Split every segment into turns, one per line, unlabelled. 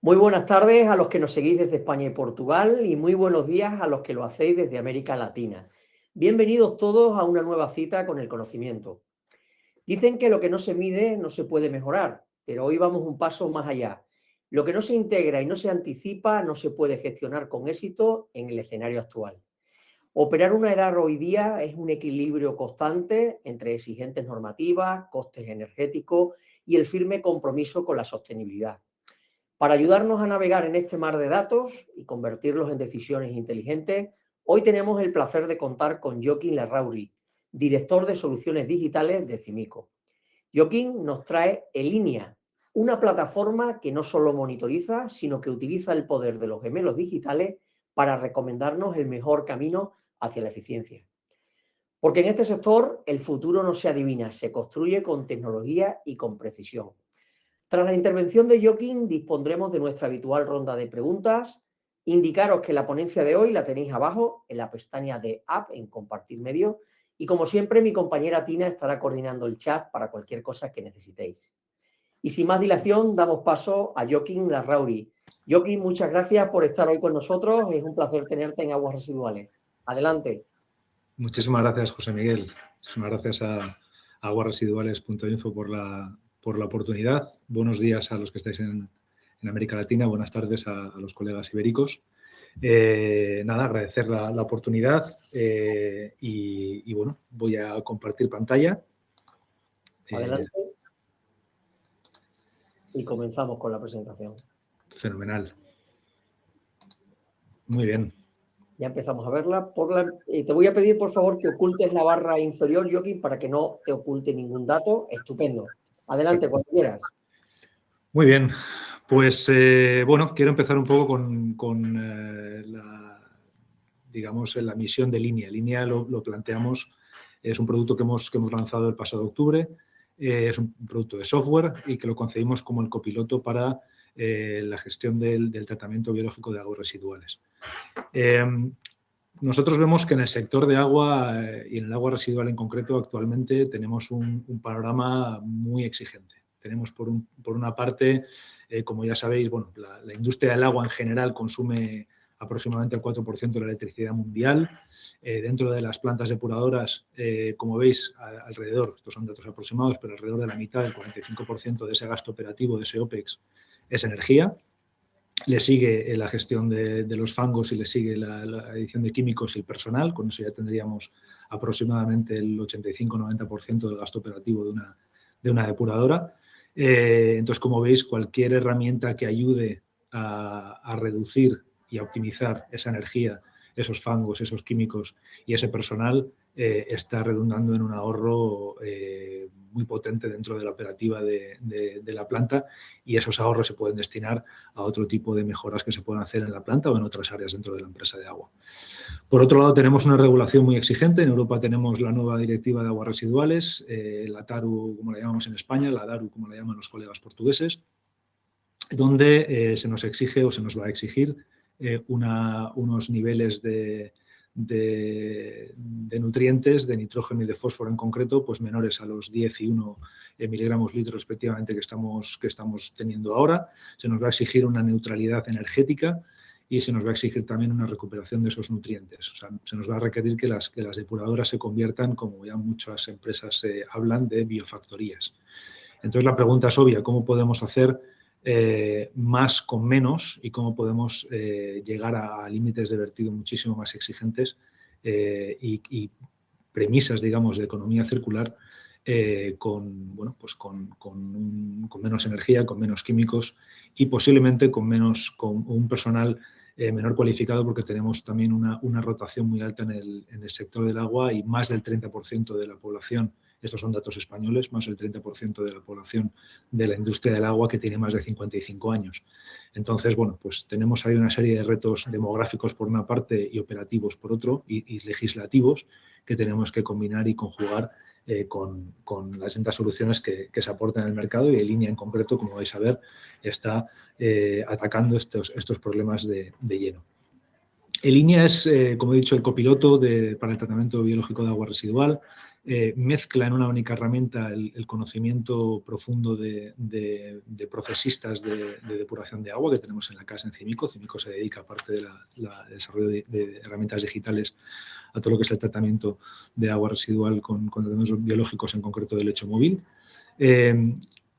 Muy buenas tardes a los que nos seguís desde España y Portugal y muy buenos días a los que lo hacéis desde América Latina. Bienvenidos todos a una nueva cita con el conocimiento. Dicen que lo que no se mide no se puede mejorar, pero hoy vamos un paso más allá. Lo que no se integra y no se anticipa no se puede gestionar con éxito en el escenario actual. Operar una edad hoy día es un equilibrio constante entre exigentes normativas, costes energéticos y el firme compromiso con la sostenibilidad. Para ayudarnos a navegar en este mar de datos y convertirlos en decisiones inteligentes, hoy tenemos el placer de contar con Joaquín Larrauri, director de soluciones digitales de Cimico. Joaquín nos trae Elinea, una plataforma que no solo monitoriza, sino que utiliza el poder de los gemelos digitales para recomendarnos el mejor camino hacia la eficiencia. Porque en este sector el futuro no se adivina, se construye con tecnología y con precisión. Tras la intervención de Joaquín, dispondremos de nuestra habitual ronda de preguntas. Indicaros que la ponencia de hoy la tenéis abajo en la pestaña de App, en Compartir Medio. Y como siempre, mi compañera Tina estará coordinando el chat para cualquier cosa que necesitéis. Y sin más dilación, damos paso a Joaquín Larrauri. Joaquín, muchas gracias por estar hoy con nosotros. Es un placer tenerte en Aguas Residuales. Adelante.
Muchísimas gracias, José Miguel. Muchísimas gracias a aguasresiduales.info por la oportunidad. Buenos días a los que estáis en América Latina. Buenas tardes a los colegas ibéricos. Agradecer la oportunidad y bueno, voy a compartir pantalla.
Adelante. Y comenzamos con la presentación.
Fenomenal. Muy bien.
Ya empezamos a verla. Te voy a pedir, por favor, que ocultes la barra inferior, Joaquín, para que no te oculte ningún dato. Estupendo. Adelante, cuando quieras.
Muy bien. Pues, bueno, quiero empezar un poco con la misión de Elinea. Elinea lo planteamos, es un producto que hemos lanzado el pasado octubre. Es un producto de software y que lo concebimos como el copiloto para la gestión del tratamiento biológico de aguas residuales. Nosotros vemos que en el sector de agua y en el agua residual en concreto actualmente tenemos un panorama muy exigente. Tenemos por una parte, como ya sabéis, bueno, la industria del agua en general consume aproximadamente el 4% de la electricidad mundial. Dentro de las plantas depuradoras, como veis, alrededor, estos son datos aproximados, pero alrededor de la mitad, el 45% de ese gasto operativo, de ese OPEX, es energía. Le sigue la gestión de los fangos y le sigue la adición de químicos y el personal. Con eso ya tendríamos aproximadamente el 85-90% del gasto operativo de una depuradora. Entonces, como veis, cualquier herramienta que ayude a reducir y a optimizar esa energía, esos fangos, esos químicos y ese personal está redundando en un ahorro muy potente dentro de la operativa de la planta, y esos ahorros se pueden destinar a otro tipo de mejoras que se pueden hacer en la planta o en otras áreas dentro de la empresa de agua. Por otro lado, tenemos una regulación muy exigente. En Europa tenemos la nueva directiva de aguas residuales, la TARU, como la llamamos en España, la DARU, como la llaman los colegas portugueses, donde se nos exige o se nos va a exigir unos niveles de nutrientes, de nitrógeno y de fósforo en concreto, pues menores a los 10 y 1 miligramos litro respectivamente que estamos teniendo ahora. Se nos va a exigir una neutralidad energética y se nos va a exigir también una recuperación de esos nutrientes. O sea, se nos va a requerir que las depuradoras se conviertan, como ya muchas empresas hablan, de biofactorías. Entonces la pregunta es obvia: ¿cómo podemos hacer más con menos y cómo podemos llegar a límites de vertido muchísimo más exigentes y premisas, digamos, de economía circular con menos energía, con menos químicos y posiblemente con un personal menor cualificado, porque tenemos también una rotación muy alta en el sector del agua, y más del 30% de la población, estos son datos españoles, más del 30% de la población de la industria del agua que tiene más de 55 años. Entonces, bueno, pues tenemos ahí una serie de retos demográficos por una parte y operativos por otro, y legislativos, que tenemos que combinar y conjugar con las distintas soluciones que se aportan en el mercado, y Elinea en concreto, como vais a ver, está atacando estos problemas de lleno. Elinea es, como he dicho, el copiloto para el tratamiento biológico de agua residual. mezcla en una única herramienta el conocimiento profundo de procesistas de depuración de agua que tenemos en la casa en CIMICO. CIMICO se dedica, aparte del desarrollo de herramientas digitales, a todo lo que es el tratamiento de agua residual con tratamientos biológicos, en concreto de lecho móvil.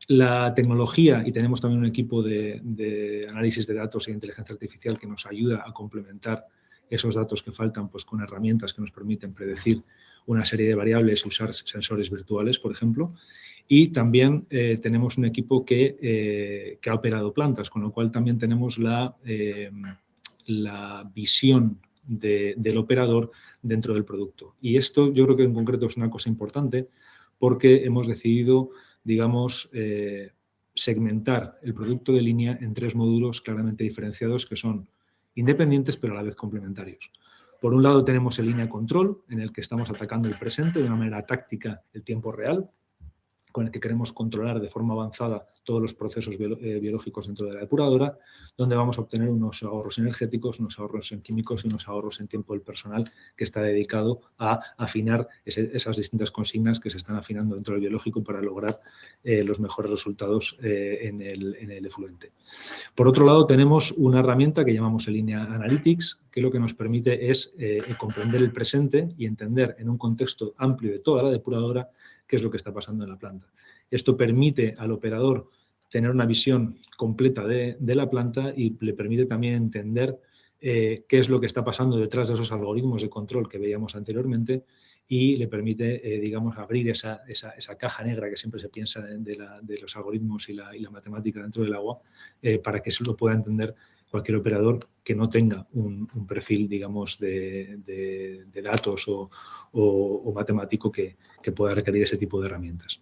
La tecnología, y tenemos también un equipo de análisis de datos e inteligencia artificial que nos ayuda a complementar esos datos que faltan, pues, con herramientas que nos permiten predecir una serie de variables y usar sensores virtuales, por ejemplo. Y también tenemos un equipo que ha operado plantas, con lo cual también tenemos la visión del operador dentro del producto. Y esto yo creo que en concreto es una cosa importante porque hemos decidido, digamos, segmentar el producto de línea en 3 módulos claramente diferenciados que son independientes pero a la vez complementarios. Por un lado tenemos el línea control, en el que estamos atacando el presente de una manera táctica, el tiempo real, con el que queremos controlar de forma avanzada todos los procesos biológicos dentro de la depuradora, donde vamos a obtener unos ahorros energéticos, unos ahorros en químicos y unos ahorros en tiempo del personal que está dedicado a afinar esas distintas consignas que se están afinando dentro del biológico para lograr los mejores resultados en el efluente. Por otro lado, tenemos una herramienta que llamamos el Línea Analytics, que lo que nos permite es comprender el presente y entender en un contexto amplio de toda la depuradora qué es lo que está pasando en la planta. Esto permite al operador tener una visión completa de la planta y le permite también entender qué es lo que está pasando detrás de esos algoritmos de control que veíamos anteriormente y le permite, digamos, abrir esa caja negra que siempre se piensa de los algoritmos y la matemática dentro del agua para que eso lo pueda entender cualquier operador que no tenga un perfil, digamos, de datos o matemático que pueda requerir ese tipo de herramientas.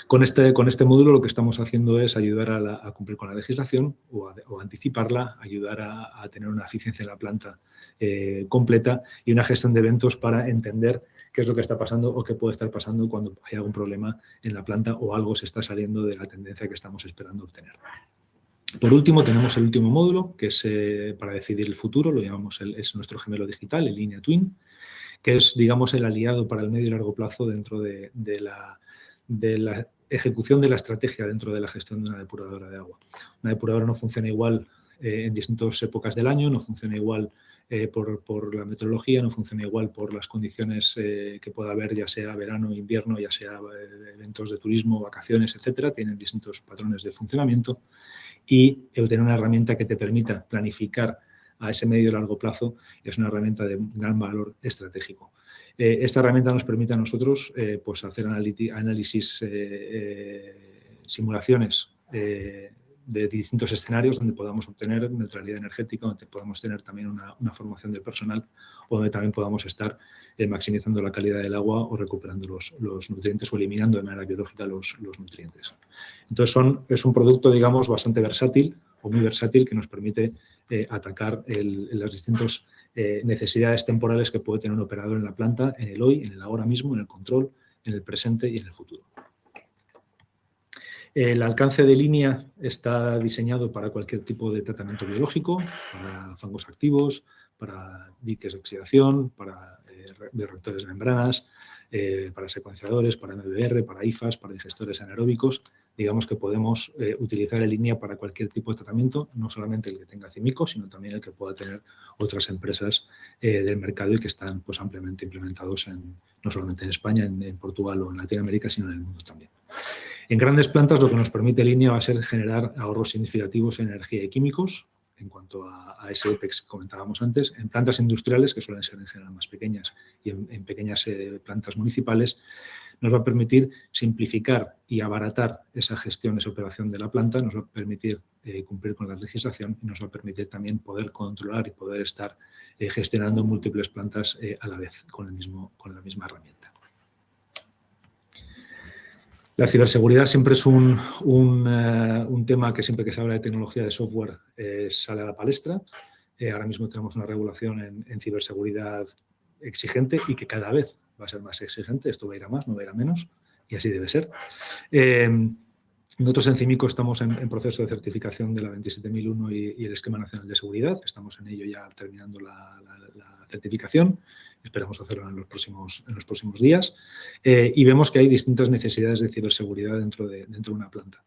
Con este módulo lo que estamos haciendo es ayudar a cumplir con la legislación o anticiparla, ayudar a tener una eficiencia en la planta completa y una gestión de eventos para entender qué es lo que está pasando o qué puede estar pasando cuando hay algún problema en la planta o algo se está saliendo de la tendencia que estamos esperando obtener. Por último, tenemos el último módulo, que es para decidir el futuro, lo llamamos es nuestro gemelo digital, el Línea Twin, que es, digamos, el aliado para el medio y largo plazo dentro de la ejecución de la estrategia dentro de la gestión de una depuradora de agua. Una depuradora no funciona igual en distintas épocas del año, no funciona igual por la meteorología, no funciona igual por las condiciones que pueda haber, ya sea verano, invierno, ya sea eventos de turismo, vacaciones, etcétera. Tienen distintos patrones de funcionamiento y tener una herramienta que te permita planificar a ese medio y largo plazo es una herramienta de gran valor estratégico. Esta herramienta nos permite a nosotros pues hacer análisis, simulaciones de distintos escenarios donde podamos obtener neutralidad energética, donde podamos tener también una formación del personal o donde también podamos estar maximizando la calidad del agua o recuperando los nutrientes o eliminando de manera biológica los nutrientes. Entonces es un producto, digamos, bastante versátil o muy versátil que nos permite atacar las distintas necesidades temporales que puede tener un operador en la planta, en el hoy, en el ahora mismo, en el control, en el presente y en el futuro. El alcance de línea está diseñado para cualquier tipo de tratamiento biológico, para fangos activos, para diques de oxidación, para bioreactores de membranas, para secuenciadores, para MBR, para IFAS, para digestores anaeróbicos. Digamos que podemos utilizar en línea para cualquier tipo de tratamiento, no solamente el que tenga CIMICO, sino también el que pueda tener otras empresas del mercado y que están pues, ampliamente implementados no solamente en España, en Portugal o en Latinoamérica, sino en el mundo también. En grandes plantas lo que nos permite línea va a ser generar ahorros significativos en energía y químicos, en cuanto a ese OPEX que comentábamos antes. En plantas industriales, que suelen ser en general más pequeñas, y en pequeñas plantas municipales, nos va a permitir simplificar y abaratar esa gestión, esa operación de la planta, nos va a permitir cumplir con la legislación y nos va a permitir también poder controlar y poder estar gestionando múltiples plantas a la vez con la misma herramienta. La ciberseguridad siempre es un tema que siempre que se habla de tecnología de software sale a la palestra. Ahora mismo tenemos una regulación en ciberseguridad exigente y que cada vez va a ser más exigente. Esto va a ir a más, no va a ir a menos y así debe ser. Nosotros en CIMICO estamos en proceso de certificación de la 27001 y el Esquema Nacional de Seguridad. Estamos en ello ya terminando la certificación. Esperamos hacerlo en los próximos días. Y vemos que hay distintas necesidades de ciberseguridad dentro de una planta.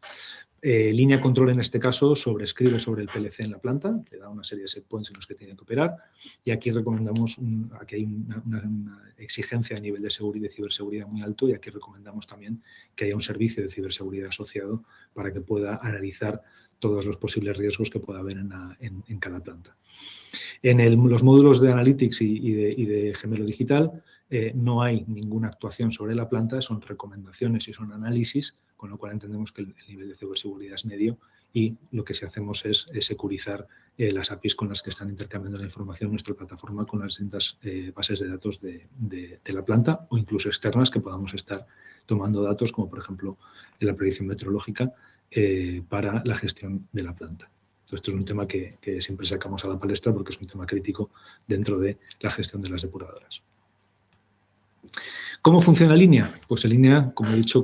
Línea Control, en este caso, sobrescribe sobre el PLC en la planta, te da una serie de set points en los que tienen que operar, y aquí recomendamos, aquí hay una exigencia a nivel de seguridad y de ciberseguridad muy alto, y aquí recomendamos también que haya un servicio de ciberseguridad asociado para que pueda analizar todos los posibles riesgos que pueda haber en cada planta. En los módulos de Analytics y de Gemelo Digital no hay ninguna actuación sobre la planta, son recomendaciones y son análisis, con lo cual entendemos que el nivel de ciberseguridad es medio y lo que sí hacemos es securizar las APIs con las que están intercambiando la información nuestra plataforma con las distintas bases de datos de la planta o incluso externas que podamos estar tomando datos, como por ejemplo en la predicción meteorológica para la gestión de la planta. Esto es un tema que siempre sacamos a la palestra porque es un tema crítico dentro de la gestión de las depuradoras. ¿Cómo funciona Línea? Pues en Línea, como he dicho,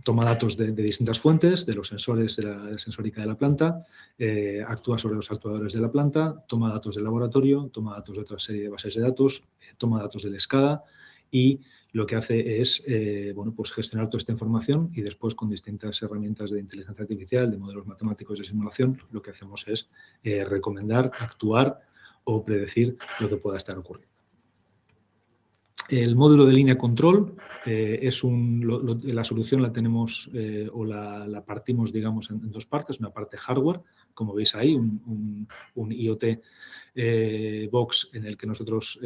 toma datos de distintas fuentes, de los sensores de la sensórica de la planta, actúa sobre los actuadores de la planta, toma datos del laboratorio, toma datos de otra serie de bases de datos, toma datos del SCADA y lo que hace es pues gestionar toda esta información y después con distintas herramientas de inteligencia artificial, de modelos matemáticos de simulación, lo que hacemos es recomendar, actuar o predecir lo que pueda estar ocurriendo. El módulo de línea control es la solución la tenemos o la partimos, digamos, en dos partes. Una parte hardware, como veis ahí, un IoT box en el que nosotros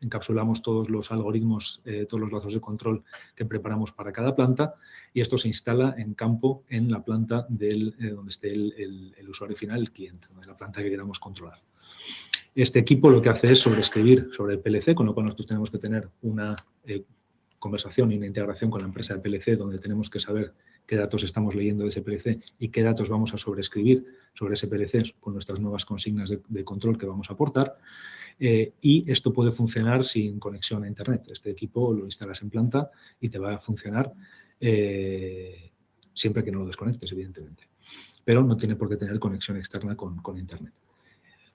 encapsulamos todos los algoritmos, todos los lazos de control que preparamos para cada planta y esto se instala en campo en la planta donde esté el usuario final, el cliente, de la planta que queramos controlar. Este equipo lo que hace es sobreescribir sobre el PLC, con lo cual nosotros tenemos que tener una conversación y una integración con la empresa de PLC donde tenemos que saber qué datos estamos leyendo de ese PLC y qué datos vamos a sobreescribir sobre ese PLC con nuestras nuevas consignas de control que vamos a aportar. Y esto puede funcionar sin conexión a Internet. Este equipo lo instalas en planta y te va a funcionar siempre que no lo desconectes, evidentemente. Pero no tiene por qué tener conexión externa con Internet.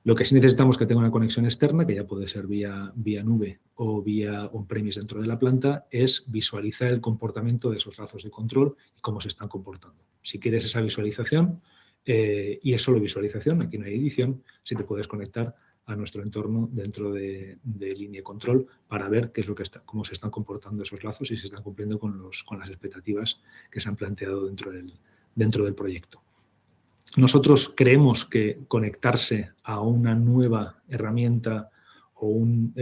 Lo que sí necesitamos es que tenga una conexión externa, que ya puede ser vía nube o vía on-premise dentro de la planta, es visualizar el comportamiento de esos lazos de control y cómo se están comportando. Si quieres esa visualización, y es solo visualización, aquí no hay edición, si te puedes conectar a nuestro entorno dentro de línea control para ver qué es cómo se están comportando esos lazos y si están cumpliendo con las expectativas que se han planteado dentro del proyecto. Nosotros creemos que conectarse a una nueva herramienta o un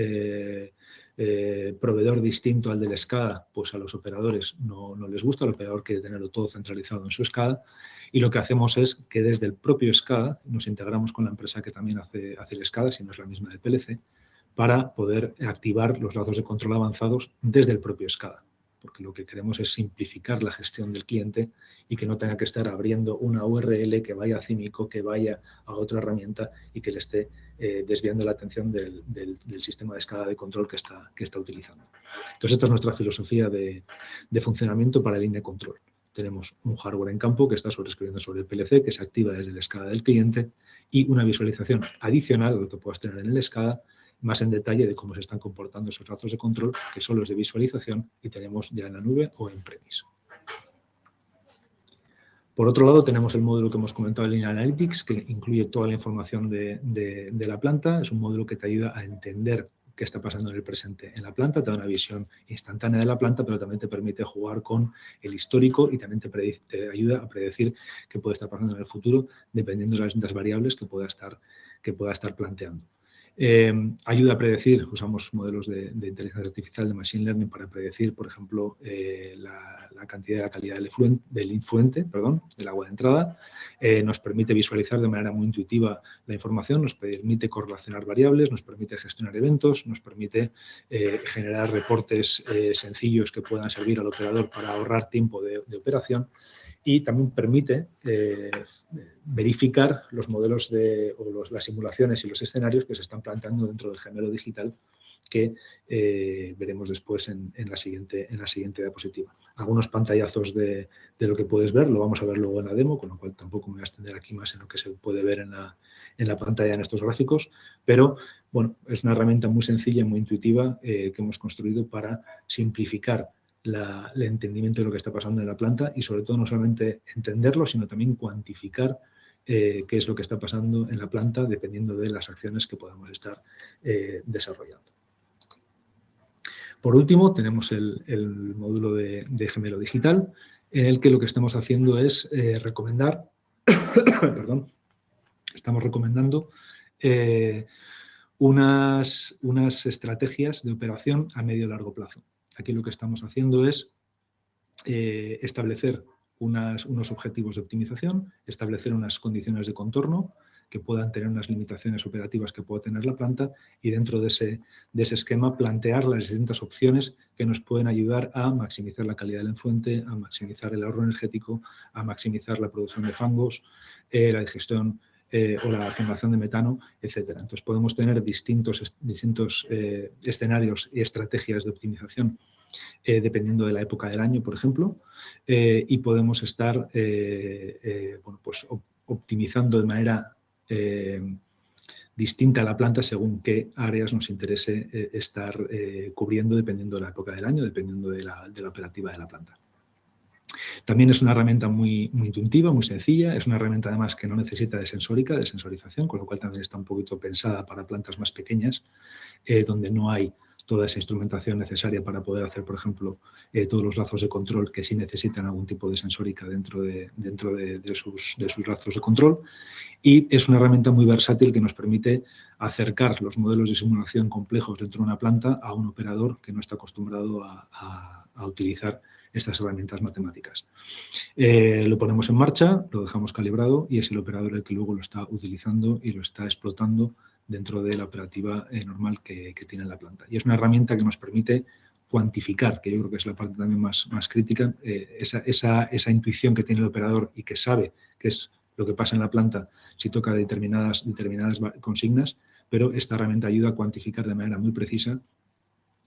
proveedor distinto al del SCADA, pues a los operadores no les gusta, el operador quiere tenerlo todo centralizado en su SCADA y lo que hacemos es que desde el propio SCADA nos integramos con la empresa que también hace el SCADA, si no es la misma del PLC, para poder activar los lazos de control avanzados desde el propio SCADA. Porque lo que queremos es simplificar la gestión del cliente y que no tenga que estar abriendo una URL que vaya a CIMICO, que vaya a otra herramienta y que le esté desviando la atención del sistema de escala de control que está utilizando. Entonces, esta es nuestra filosofía de funcionamiento para línea de control. Tenemos un hardware en campo que está sobreescribiendo sobre el PLC, que se activa desde la escala del cliente y una visualización adicional a lo que puedas tener en el SCADA, más en detalle de cómo se están comportando esos lazos de control, que solo es de visualización y tenemos ya en la nube o en premise. Por otro lado, tenemos el módulo que hemos comentado de Línea Analytics, que incluye toda la información de la planta. Es un módulo que te ayuda a entender qué está pasando en el presente en la planta, te da una visión instantánea de la planta, pero también te permite jugar con el histórico y también te ayuda a predecir qué puede estar pasando en el futuro, dependiendo de las distintas variables que pueda estar planteando. Ayuda a predecir, usamos modelos de inteligencia artificial, de machine learning, para predecir, por ejemplo, la cantidad de la calidad del influente, del agua de entrada. Nos permite visualizar de manera muy intuitiva la información, nos permite correlacionar variables, nos permite gestionar eventos, nos permite generar reportes sencillos que puedan servir al operador para ahorrar tiempo de operación. Y también permite verificar los modelos las simulaciones y los escenarios que se están planteando dentro del Gemelo Digital que veremos después en la siguiente diapositiva. Algunos pantallazos de lo que puedes ver, lo vamos a ver luego en la demo, con lo cual tampoco me voy a extender aquí más en lo que se puede ver en la pantalla en estos gráficos, pero bueno, es una herramienta muy sencilla y muy intuitiva que hemos construido para simplificar el entendimiento de lo que está pasando en la planta y sobre todo no solamente entenderlo, sino también cuantificar qué es lo que está pasando en la planta dependiendo de las acciones que podamos estar desarrollando. Por último, tenemos el módulo de gemelo digital, en el que lo que estamos haciendo es recomendar, perdón, estamos recomendando unas estrategias de operación a medio y largo plazo. Aquí lo que estamos haciendo es establecer unos objetivos de optimización, establecer unas condiciones de contorno que puedan tener unas limitaciones operativas que pueda tener la planta y dentro de ese esquema plantear las distintas opciones que nos pueden ayudar a maximizar la calidad del efluente, a maximizar el ahorro energético, a maximizar la producción de fangos, la digestión o la generación de metano, etcétera. Entonces podemos tener distintos escenarios y estrategias de optimización dependiendo de la época del año, por ejemplo, y podemos estar bueno, pues optimizando de manera distinta a la planta según qué áreas nos interese estar cubriendo dependiendo de la época del año, dependiendo de la operativa de la planta. También es una herramienta muy intuitiva, muy sencilla, es una herramienta además que no necesita de sensorización, con lo cual también está un poquito pensada para plantas más pequeñas, donde no hay toda esa instrumentación necesaria para poder hacer, por ejemplo, todos los lazos de control que sí necesitan algún tipo de sensórica dentro de sus lazos de control. Y es una herramienta muy versátil que nos permite acercar los modelos de simulación complejos dentro de una planta a un operador que no está acostumbrado a utilizar estas herramientas matemáticas. Lo ponemos en marcha, lo dejamos calibrado y es el operador el que luego lo está utilizando y lo está explotando dentro de la operativa normal que tiene la planta. Y es una herramienta que nos permite cuantificar, que yo creo que es la parte también más crítica, esa intuición que tiene el operador y que sabe qué es lo que pasa en la planta si toca determinadas consignas, pero esta herramienta ayuda a cuantificar de manera muy precisa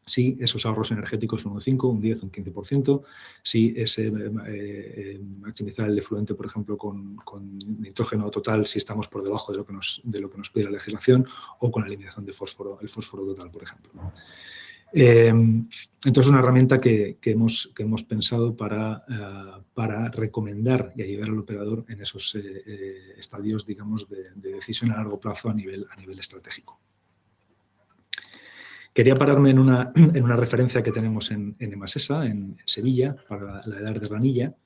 si esos ahorros energéticos son un 5, un 10, un 15%, si ese maximizar el efluente, por ejemplo, con nitrógeno total, si estamos por debajo de lo que nos pide la legislación, o con la eliminación de fósforo, el fósforo total, por ejemplo. Entonces, una herramienta que hemos pensado para recomendar y ayudar al operador en esos estadios, digamos, de decisión a largo plazo a nivel estratégico. Quería pararme en una referencia que tenemos en Emasesa, en Sevilla, para la edad de Ranilla.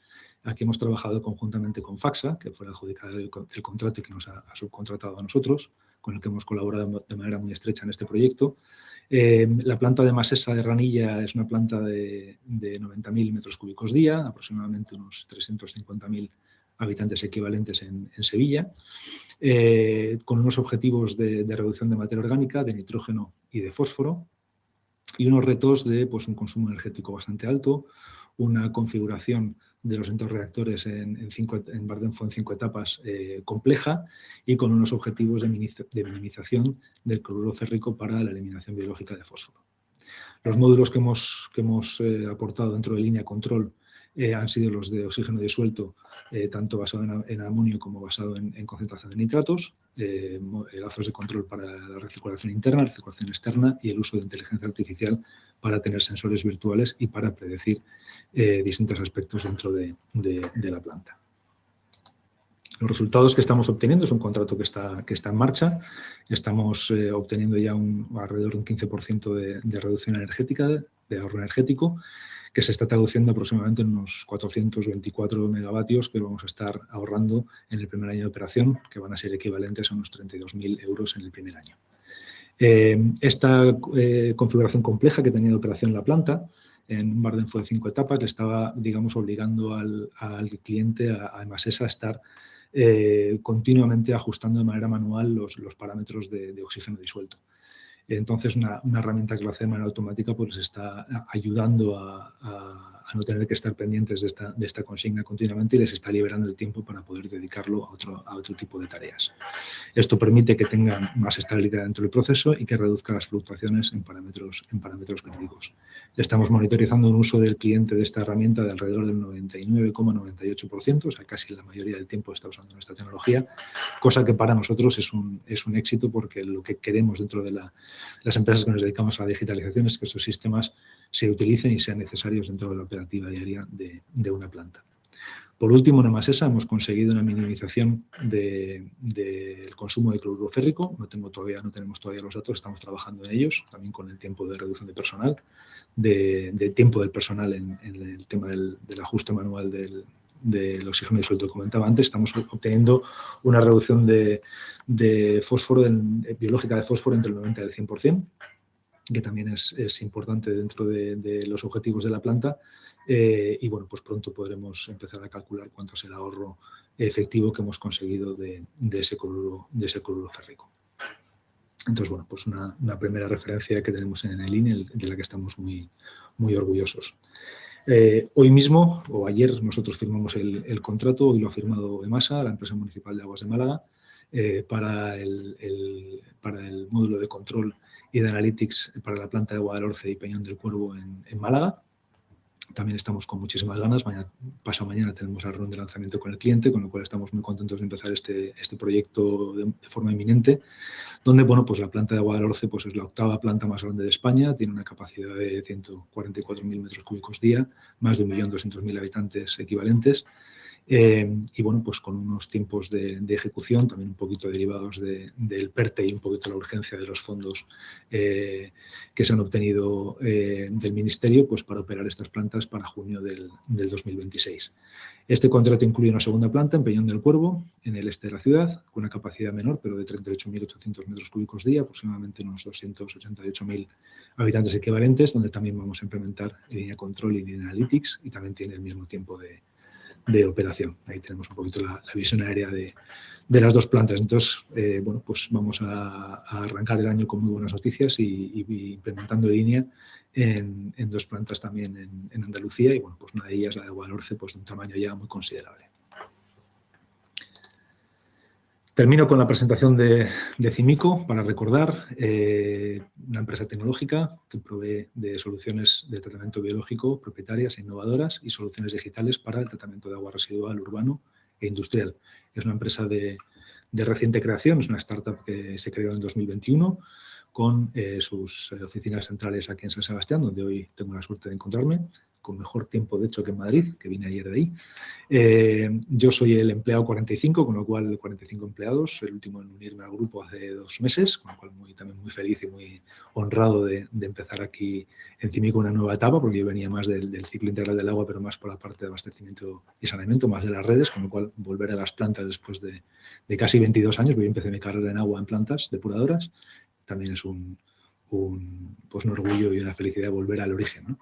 Aquí hemos trabajado conjuntamente con Faxa, que fue el adjudicador del contrato y que nos ha subcontratado a nosotros, con el que hemos colaborado de manera muy estrecha en este proyecto. La planta de Emasesa de Ranilla es una planta de 90.000 metros cúbicos día, aproximadamente unos 350.000 habitantes equivalentes en Sevilla, con unos objetivos de reducción de materia orgánica, de nitrógeno y de fósforo, y unos retos de pues, un consumo energético bastante alto, una configuración de los reactores en Bardenfo en 5 etapas compleja y con unos objetivos de minimización del cloruro férrico para la eliminación biológica de fósforo. Los módulos que hemos aportado dentro de línea control han sido los de oxígeno disuelto, tanto basado en amonio como basado en concentración de nitratos, lazos de control para la recirculación interna, recirculación externa y el uso de inteligencia artificial para tener sensores virtuales y para predecir distintos aspectos dentro de la planta. Los resultados que estamos obteniendo es un contrato que está en marcha. Estamos obteniendo ya alrededor de un 15% de reducción energética, de ahorro energético, que se está traduciendo aproximadamente en unos 424 megavatios que vamos a estar ahorrando en el primer año de operación, que van a ser equivalentes a unos 32.000 euros en el primer año. Esta configuración compleja que tenía de operación la planta, en un Bardenfo de 5 etapas, le estaba, digamos, obligando al cliente, a Emasesa, a estar continuamente ajustando de manera manual los parámetros de oxígeno disuelto. Entonces, una herramienta que lo hace de manera automática pues está ayudando a no tener que estar pendientes de esta consigna continuamente y les está liberando el tiempo para poder dedicarlo a otro tipo de tareas. Esto permite que tengan más estabilidad dentro del proceso y que reduzca las fluctuaciones en parámetros críticos. Estamos monitorizando un uso del cliente de esta herramienta de alrededor del 99,98%, o sea, casi la mayoría del tiempo está usando nuestra tecnología, cosa que para nosotros es un éxito, porque lo que queremos dentro de las empresas que nos dedicamos a la digitalización es que estos sistemas se utilicen y sean necesarios dentro de la operativa diaria de una planta. Por último, en Amasesa hemos conseguido una minimización del consumo de cloruro férrico. No tenemos todavía los datos, estamos trabajando en ellos, también con el tiempo de reducción de personal, de tiempo del personal en el tema del ajuste manual del oxígeno disuelto que comentaba antes. Estamos obteniendo una reducción de fósforo, biológica de fósforo, entre el 90 y el 100%, que también es importante dentro de los objetivos de la planta. Y bueno, pues pronto podremos empezar a calcular cuánto es el ahorro efectivo que hemos conseguido de ese cloruro férrico. Entonces, bueno, pues una primera referencia que tenemos en el INE, de la que estamos muy, muy orgullosos. Hoy mismo, o ayer, nosotros firmamos el contrato, hoy lo ha firmado EMASA, la empresa municipal de aguas de Málaga, para el módulo de control y de analytics para la planta de Agua del Orce y Peñón del Cuervo en Málaga. También estamos con muchísimas ganas. Pasado mañana tenemos la reunión de lanzamiento con el cliente, con lo cual estamos muy contentos de empezar este proyecto de forma inminente, donde, bueno, pues la planta de Agua del Orce pues es la 8ª planta más grande de España, tiene una capacidad de 144.000 metros cúbicos día, más de 1.200.000 habitantes equivalentes. Y bueno, pues con unos tiempos de ejecución también un poquito derivados del PERTE y un poquito la urgencia de los fondos que se han obtenido del Ministerio, pues para operar estas plantas para junio del 2026. Este contrato incluye una segunda planta en Peñón del Cuervo, en el este de la ciudad, con una capacidad menor, pero de 38.800 metros cúbicos día, aproximadamente unos 288.000 habitantes equivalentes, donde también vamos a implementar línea control y línea analytics, y también tiene el mismo tiempo de operación. Ahí tenemos un poquito la visión aérea de las dos plantas. Entonces, bueno, pues vamos a arrancar el año con muy buenas noticias y implementando línea en dos plantas también en Andalucía, y bueno, pues una de ellas, la de Agua del Orce, pues de un tamaño ya muy considerable. Termino con la presentación de Cimico, para recordar, una empresa tecnológica que provee de soluciones de tratamiento biológico propietarias e innovadoras y soluciones digitales para el tratamiento de agua residual urbano e industrial. Es una empresa de reciente creación, es una startup que se creó en 2021 con sus oficinas centrales aquí en San Sebastián, donde hoy tengo la suerte de encontrarme, con mejor tiempo de hecho que en Madrid, que vine ayer de ahí. Yo soy el empleado 45, con lo cual 45 empleados, el último en unirme al grupo hace 2 meses, con lo cual también muy feliz y muy honrado de empezar aquí en Cimico una nueva etapa, porque yo venía más del ciclo integral del agua, pero más por la parte de abastecimiento y saneamiento, más de las redes, con lo cual volver a las plantas después de casi 22 años, porque yo empecé mi carrera en agua en plantas depuradoras, también es un orgullo y una felicidad volver al origen, ¿no?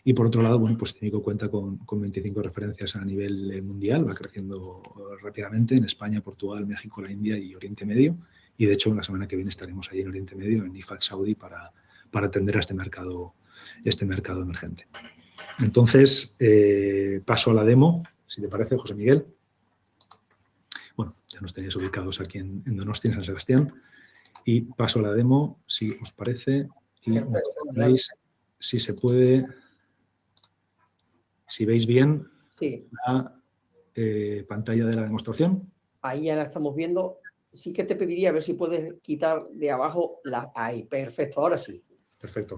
Y por otro lado, bueno, pues Cimico cuenta con 25 referencias a nivel mundial, va creciendo rápidamente en España, Portugal, México, la India y Oriente Medio. Y de hecho, la semana que viene estaremos ahí en Oriente Medio, en IFAD Saudi, para atender a este mercado emergente. Entonces, paso a la demo, si te parece, José Miguel. Bueno, ya nos tenéis ubicados aquí en Donostia, en San Sebastián. Y paso a la demo, si os parece, y veis si se puede, si veis bien la pantalla de la demostración.
Ahí ya la estamos viendo. Sí que te pediría a ver si puedes quitar de abajo la... Ahí, perfecto, ahora sí.
Perfecto.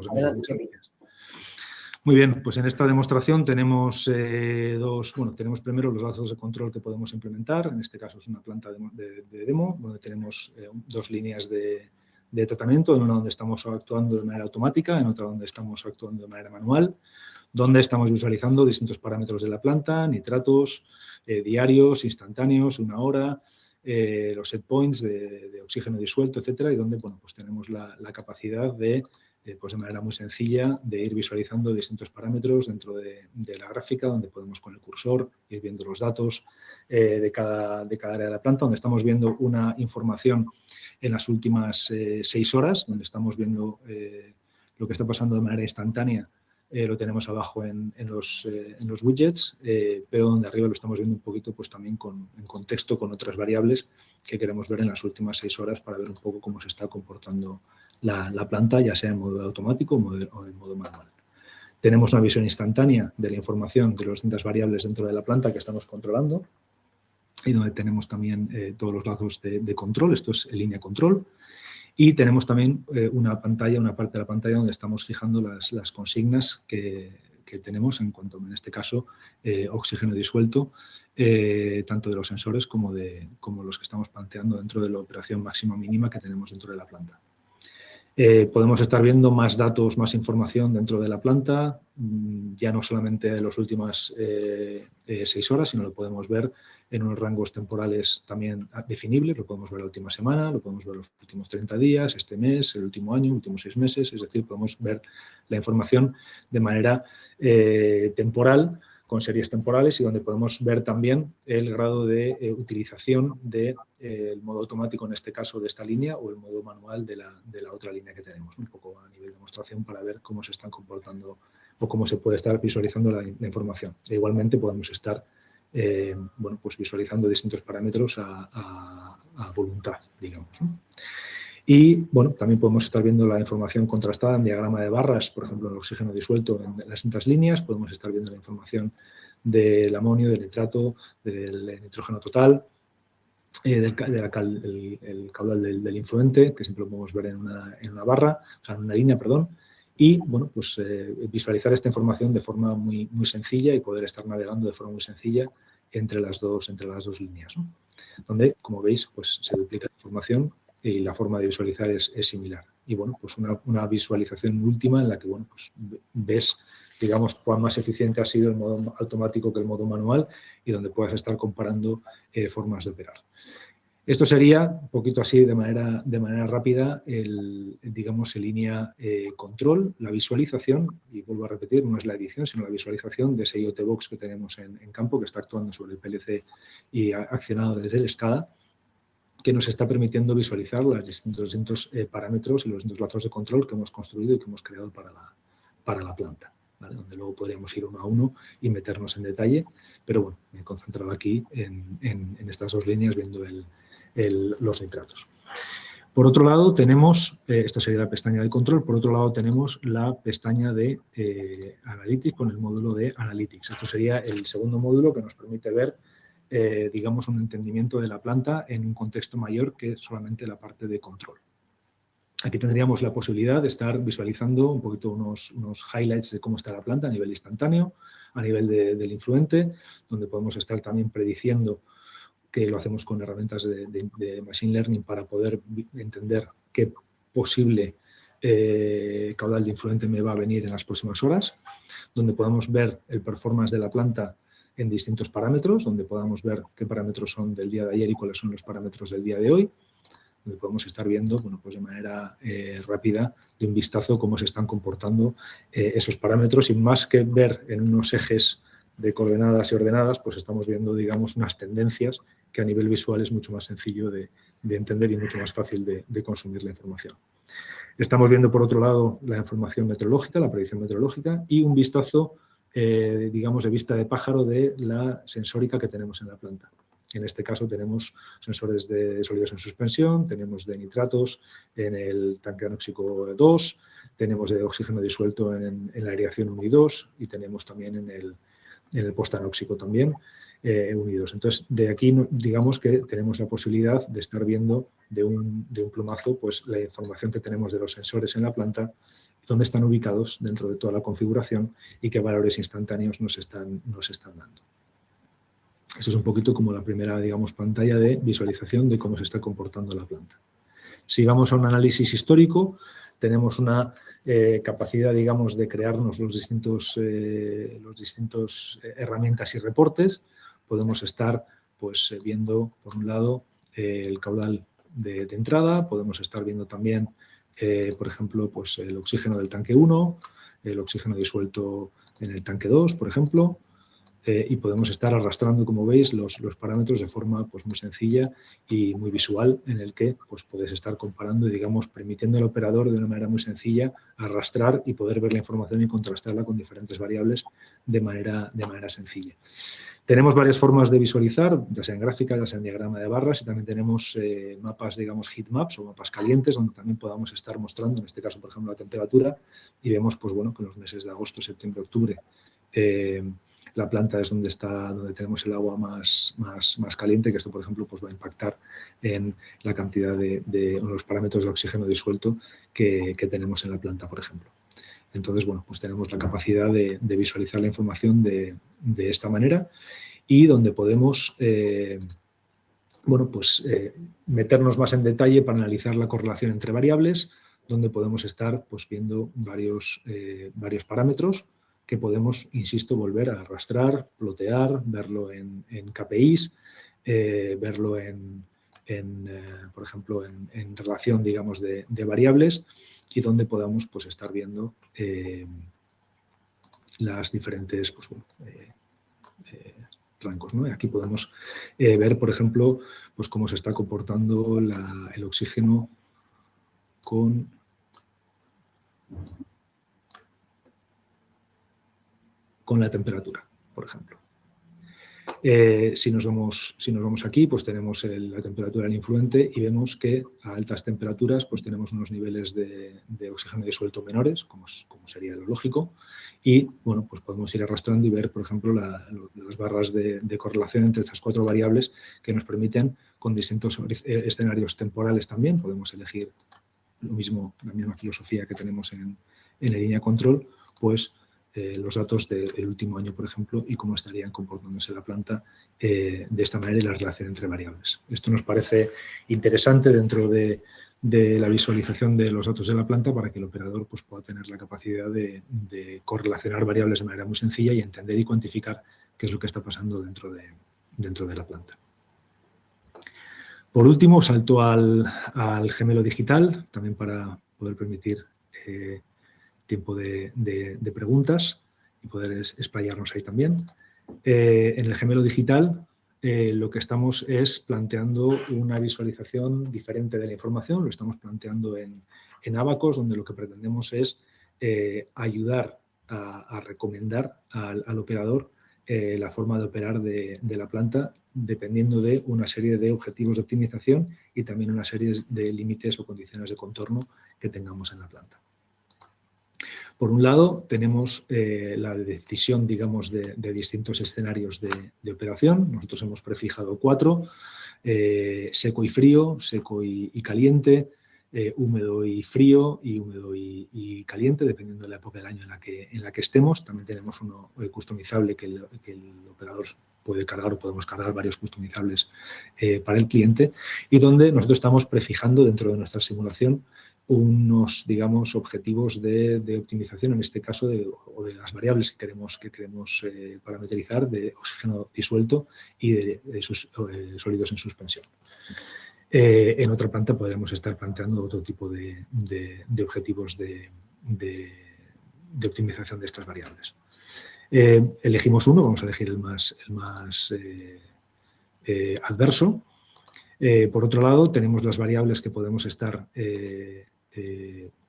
Muy bien, pues en esta demostración tenemos tenemos primero los datos de control que podemos implementar. En este caso es una planta de demo, donde tenemos 2 líneas de tratamiento, en una donde estamos actuando de manera automática, en otra donde estamos actuando de manera manual, donde estamos visualizando distintos parámetros de la planta, nitratos diarios, instantáneos, 1 hora, los set points de oxígeno disuelto, etcétera, y donde, bueno, pues tenemos la capacidad de manera muy sencilla de ir visualizando distintos parámetros dentro de la gráfica, donde podemos con el cursor ir viendo los datos de cada área de la planta, donde estamos viendo una información en las últimas 6 horas, donde estamos viendo lo que está pasando de manera instantánea lo tenemos abajo en los widgets, pero donde arriba lo estamos viendo un poquito pues también en contexto con otras variables que queremos ver en las últimas 6 horas para ver un poco cómo se está comportando la planta, ya sea en modo automático o en modo manual. Tenemos una visión instantánea de la información de las distintas variables dentro de la planta que estamos controlando y donde tenemos también todos los lazos de control. Esto es en línea control. Y tenemos también una parte de la pantalla donde estamos fijando las consignas que tenemos en cuanto, en este caso, oxígeno disuelto, tanto de los sensores como los que estamos planteando dentro de la operación máxima o mínima que tenemos dentro de la planta. Podemos estar viendo más datos, más información dentro de la planta, ya no solamente de las últimas 6 horas, sino lo podemos ver en unos rangos temporales también definibles. Lo podemos ver la última semana, lo podemos ver los últimos 30 días, este mes, el último año, últimos 6 meses. Es decir, podemos ver la información de manera temporal, con series temporales, y donde podemos ver también el grado de utilización del modo automático, en este caso de esta línea, o el modo manual de la otra línea que tenemos, un poco a nivel de demostración para ver cómo se están comportando o cómo se puede estar visualizando la información. E igualmente podemos estar pues visualizando distintos parámetros a voluntad, digamos, ¿no? Y bueno, también podemos estar viendo la información contrastada en diagrama de barras, por ejemplo, el oxígeno disuelto en las distintas líneas. Podemos estar viendo la información del amonio, del nitrato, del nitrógeno total, el caudal del influente, que siempre lo podemos ver en una barra, o sea, en una línea, perdón. Y bueno, pues visualizar esta información de forma muy, muy sencilla y poder estar navegando de forma muy sencilla entre las dos líneas, ¿no? Donde, como veis, pues se duplica la información y la forma de visualizar es similar. Y bueno, pues una visualización última en la que, bueno, pues ves, digamos, cuán más eficiente ha sido el modo automático que el modo manual y donde puedas estar comparando formas de operar. Esto sería un poquito así de manera rápida, digamos, en línea control, la visualización, y vuelvo a repetir, no es la edición, sino la visualización de ese IoT Box que tenemos en campo, que está actuando sobre el PLC y accionado desde el SCADA, que nos está permitiendo visualizar los distintos parámetros y los distintos lazos de control que hemos construido y que hemos creado para la planta, ¿vale? Donde luego podríamos ir uno a uno y meternos en detalle, pero bueno, me he concentrado aquí en estas dos líneas viendo los nitratos. Por otro lado tenemos, esta sería la pestaña de control, por otro lado tenemos la pestaña de Analytics con el módulo de Analytics. Esto sería el segundo módulo que nos permite ver digamos, un entendimiento de la planta en un contexto mayor que solamente la parte de control. Aquí tendríamos la posibilidad de estar visualizando un poquito unos highlights de cómo está la planta a nivel instantáneo, a nivel del influente, donde podemos estar también prediciendo, que lo hacemos con herramientas de Machine Learning para poder entender qué posible caudal de influente me va a venir en las próximas horas, donde podamos ver el performance de la planta en distintos parámetros, donde podamos ver qué parámetros son del día de ayer y cuáles son los parámetros del día de hoy, donde podemos estar viendo, bueno, pues de manera rápida, de un vistazo, cómo se están comportando esos parámetros, y más que ver en unos ejes de coordenadas y ordenadas, pues estamos viendo, digamos, unas tendencias que a nivel visual es mucho más sencillo de entender y mucho más fácil de consumir la información. Estamos viendo, por otro lado, la información meteorológica, la predicción meteorológica y un vistazo digamos, de vista de pájaro de la sensórica que tenemos en la planta. En este caso tenemos sensores de sólidos en suspensión, tenemos de nitratos en el tanque anóxico 2, tenemos de oxígeno disuelto en la aireación 1 y 2 y tenemos también en el postanóxico también unidos. Entonces, de aquí digamos que tenemos la posibilidad de estar viendo de un plumazo pues, la información que tenemos de los sensores en la planta, dónde están ubicados dentro de toda la configuración y qué valores instantáneos nos están dando. Esto es un poquito como la primera, digamos, pantalla de visualización de cómo se está comportando la planta. Si vamos a un análisis histórico, tenemos una capacidad, digamos, de crearnos los distintos herramientas y reportes. Podemos estar, pues, viendo, por un lado, el caudal de entrada, podemos estar viendo también por ejemplo, pues el oxígeno del tanque 1, el oxígeno disuelto en el tanque 2, por ejemplo, y podemos estar arrastrando, como veis, los parámetros de forma pues, muy sencilla y muy visual, en el que pues, puedes estar comparando y, digamos, permitiendo al operador de una manera muy sencilla arrastrar y poder ver la información y contrastarla con diferentes variables de manera sencilla. Tenemos varias formas de visualizar, ya sea en gráfica, ya sea en diagrama de barras, y también tenemos mapas, digamos, heat maps o mapas calientes, donde también podamos estar mostrando, en este caso, por ejemplo, la temperatura, y vemos pues, bueno, que en los meses de agosto, septiembre, octubre, la planta es donde tenemos el agua más caliente, que esto, por ejemplo, pues va a impactar en la cantidad de los parámetros de oxígeno disuelto que tenemos en la planta, por ejemplo. Entonces, bueno, pues tenemos la capacidad de visualizar la información de esta manera y donde podemos, bueno, pues meternos más en detalle para analizar la correlación entre variables, donde podemos estar pues, viendo varios parámetros que podemos, insisto, volver a arrastrar, plotear, verlo en KPIs, verlo por ejemplo, en relación, digamos, de variables y donde podamos pues, estar viendo las diferentes pues, bueno, rangos, ¿no? Aquí podemos ver, por ejemplo, pues, cómo se está comportando el oxígeno con la temperatura, por ejemplo. Si nos vamos aquí, pues tenemos la temperatura del influente y vemos que a altas temperaturas pues tenemos unos niveles de oxígeno disuelto menores, como sería lo lógico, y bueno, pues podemos ir arrastrando y ver, por ejemplo, las barras de correlación entre estas 4 variables que nos permiten, con distintos escenarios temporales también, podemos elegir la misma filosofía que tenemos en la línea control, pues los datos del último año, por ejemplo, y cómo estarían comportándose la planta de esta manera y la relación entre variables. Esto nos parece interesante dentro de la visualización de los datos de la planta para que el operador pues, pueda tener la capacidad de correlacionar variables de manera muy sencilla y entender y cuantificar qué es lo que está pasando dentro de la planta. Por último, salto al gemelo digital, también para poder permitir tiempo de preguntas y poder explayarnos ahí también. En el gemelo digital lo que estamos es planteando una visualización diferente de la información, lo estamos planteando en Abacus, donde lo que pretendemos es ayudar a recomendar al operador la forma de operar de la planta dependiendo de una serie de objetivos de optimización y también una serie de límites o condiciones de contorno que tengamos en la planta. Por un lado, tenemos la decisión, digamos, de distintos escenarios de operación. Nosotros hemos prefijado 4, seco y frío, seco y caliente, húmedo y frío y húmedo y caliente, dependiendo de la época del año en la que estemos. También tenemos uno customizable que el operador puede cargar o podemos cargar varios customizables para el cliente y donde nosotros estamos prefijando dentro de nuestra simulación unos, digamos, objetivos de optimización, en este caso, o de las variables que queremos parametrizar de oxígeno disuelto y de sólidos en suspensión. En otra planta podríamos estar planteando otro tipo de objetivos de optimización de estas variables. Elegimos uno, vamos a elegir el más adverso. Por otro lado, tenemos las variables que podemos estar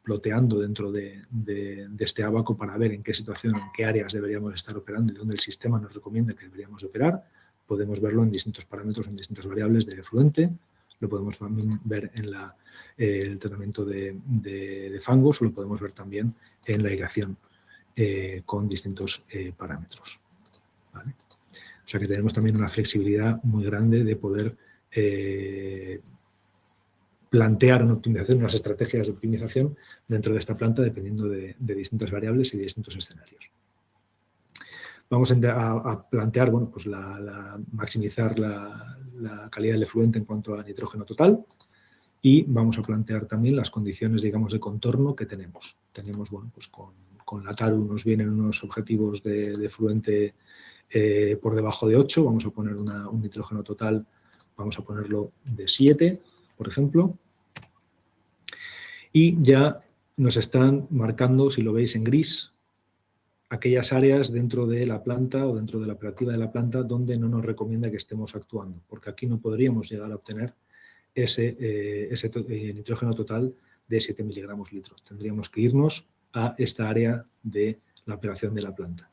ploteando dentro de este abaco para ver en qué situación, en qué áreas deberíamos estar operando y dónde el sistema nos recomienda que deberíamos operar. Podemos verlo en distintos parámetros, en distintas variables de efluente. Lo podemos también ver en el tratamiento de fangos o lo podemos ver también en la irrigación con distintos parámetros. ¿Vale? O sea que tenemos también una flexibilidad muy grande de poder plantear una optimización, unas estrategias de optimización dentro de esta planta dependiendo de distintas variables y de distintos escenarios. Vamos a plantear, bueno, pues maximizar la calidad del efluente en cuanto a nitrógeno total y vamos a plantear también las condiciones, digamos, de contorno que tenemos. Tenemos, bueno, pues con la TARU nos vienen unos objetivos de efluente por debajo de 8, vamos a poner un nitrógeno total, vamos a ponerlo de 7, por ejemplo, y ya nos están marcando, si lo veis en gris, aquellas áreas dentro de la planta o dentro de la operativa de la planta donde no nos recomienda que estemos actuando, porque aquí no podríamos llegar a obtener ese nitrógeno total de 7 miligramos litro. Tendríamos que irnos a esta área de la operación de la planta.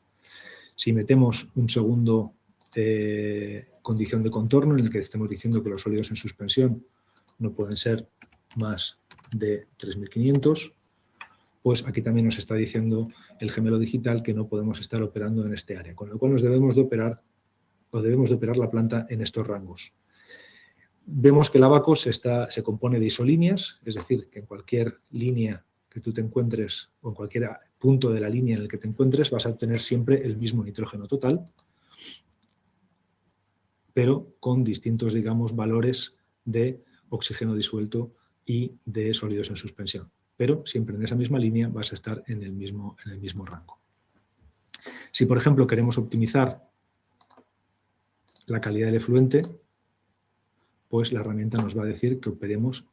Si metemos un segundo condición de contorno en el que estemos diciendo que los sólidos en suspensión no pueden ser más de 3.500, pues aquí también nos está diciendo el gemelo digital que no podemos estar operando en este área, con lo cual debemos de operar la planta en estos rangos. Vemos que el Abaco se compone de isolíneas, es decir, que en cualquier línea que tú te encuentres o en cualquier punto de la línea en el que te encuentres vas a obtener siempre el mismo nitrógeno total, pero con distintos, digamos, valores de oxígeno disuelto y de sólidos en suspensión. Pero siempre en esa misma línea vas a estar en el mismo rango. Si, por ejemplo, queremos optimizar la calidad del efluente, pues la herramienta nos va a decir que operemos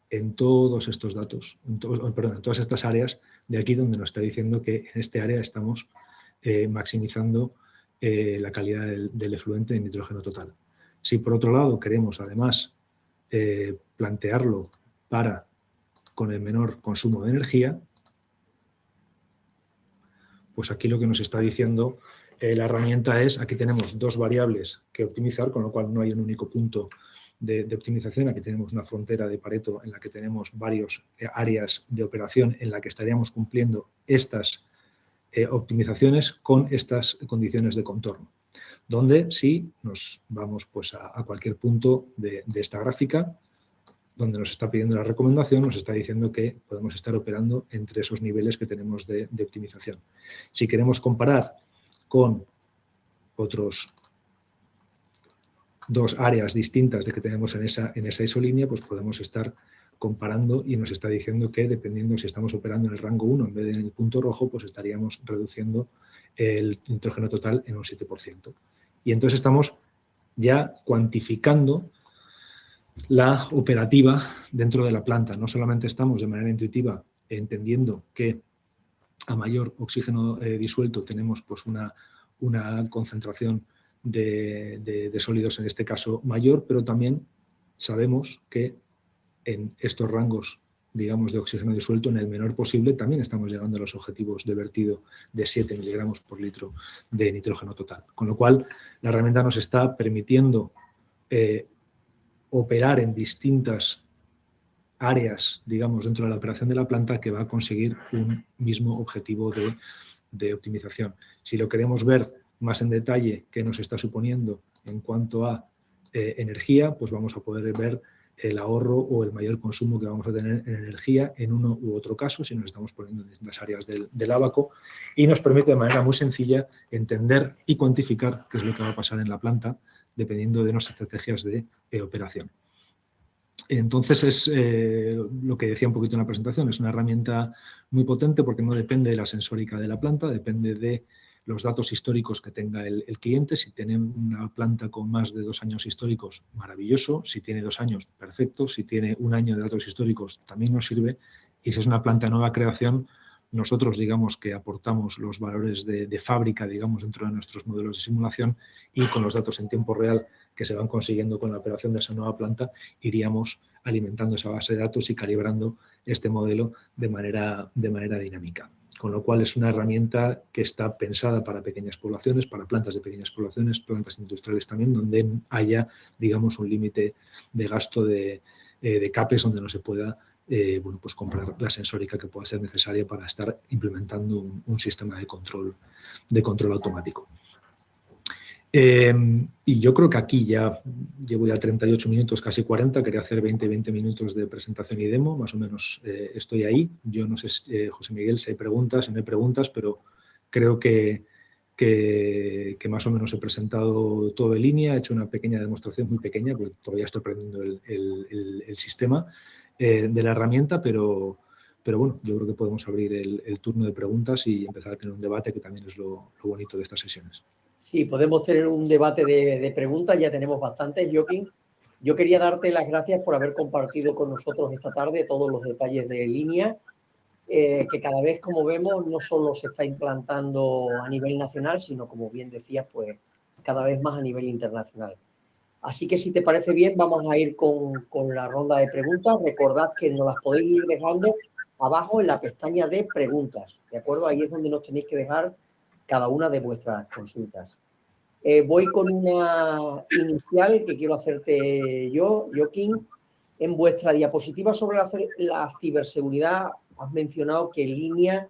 en todos estos datos, en todas estas áreas de aquí donde nos está diciendo que en este área estamos maximizando la calidad del efluente de nitrógeno total. Si por otro lado queremos además plantearlo con el menor consumo de energía, pues aquí lo que nos está diciendo la herramienta es, aquí tenemos dos variables que optimizar, con lo cual no hay un único punto de optimización. Aquí tenemos una frontera de Pareto en la que tenemos varias áreas de operación en la que estaríamos cumpliendo estas optimizaciones con estas condiciones de contorno, donde si nos vamos pues, a cualquier punto de esta gráfica, donde nos está pidiendo la recomendación, nos está diciendo que podemos estar operando entre esos niveles que tenemos de optimización. Si queremos comparar con otros dos áreas distintas de que tenemos en esa isolínea, pues podemos estar comparando y nos está diciendo que dependiendo si estamos operando en el rango 1 en vez de en el punto rojo, pues estaríamos reduciendo el nitrógeno total en un 7%. Y entonces estamos ya cuantificando la operativa dentro de la planta. No solamente estamos de manera intuitiva entendiendo que a mayor oxígeno disuelto tenemos pues una concentración de sólidos, en este caso mayor, pero también sabemos que en estos rangos, digamos, de oxígeno disuelto, en el menor posible, también estamos llegando a los objetivos de vertido de 7 miligramos por litro de nitrógeno total. Con lo cual, la herramienta nos está permitiendo operar en distintas áreas, digamos, dentro de la operación de la planta que va a conseguir un mismo objetivo de optimización. Si lo queremos ver más en detalle qué nos está suponiendo en cuanto a energía, pues vamos a poder ver el ahorro o el mayor consumo que vamos a tener en energía en uno u otro caso, si nos estamos poniendo en distintas áreas del Abaco, y nos permite de manera muy sencilla entender y cuantificar qué es lo que va a pasar en la planta dependiendo de nuestras estrategias de operación. Entonces es lo que decía un poquito en la presentación, es una herramienta muy potente porque no depende de la sensórica de la planta, depende de los datos históricos que tenga el cliente. Si tiene una planta con más de 2 años históricos, maravilloso. Si tiene 2 años, perfecto. Si tiene 1 año de datos históricos, también nos sirve. Y si es una planta de nueva creación, nosotros digamos que aportamos los valores de fábrica, digamos, dentro de nuestros modelos de simulación, y con los datos en tiempo real que se van consiguiendo con la operación de esa nueva planta, iríamos alimentando esa base de datos y calibrando este modelo de manera dinámica. Con lo cual es una herramienta que está pensada para pequeñas poblaciones, para plantas de pequeñas poblaciones, plantas industriales también, donde haya, digamos, un límite de gasto de CAPEX donde no se pueda bueno, pues comprar la sensórica que pueda ser necesaria para estar implementando un sistema de control automático. Y yo creo que aquí ya llevo 38 minutos, casi 40, quería hacer 20 minutos de presentación y demo, más o menos estoy ahí. Yo no sé, José Miguel, si hay preguntas, si no hay preguntas, pero creo que más o menos he presentado todo en línea, he hecho una pequeña demostración, muy pequeña, porque todavía estoy aprendiendo el sistema de la herramienta, pero bueno, yo creo que podemos abrir el turno de preguntas y empezar a tener un debate, que también es lo bonito de estas sesiones.
Sí, podemos tener un debate de preguntas, ya tenemos bastantes, Joaquín. Yo quería darte las gracias por haber compartido con nosotros esta tarde todos los detalles de línea. que cada vez, como vemos, no solo se está implantando a nivel nacional, sino, como bien decías, pues cada vez más a nivel internacional. Así que, si te parece bien, vamos a ir con la ronda de preguntas. Recordad que nos las podéis ir dejando abajo en la pestaña de preguntas, ¿de acuerdo? Ahí es donde nos tenéis que dejar cada una de vuestras consultas. Voy con una inicial que quiero hacerte yo, Joaquín. En vuestra diapositiva sobre la ciberseguridad has mencionado que línea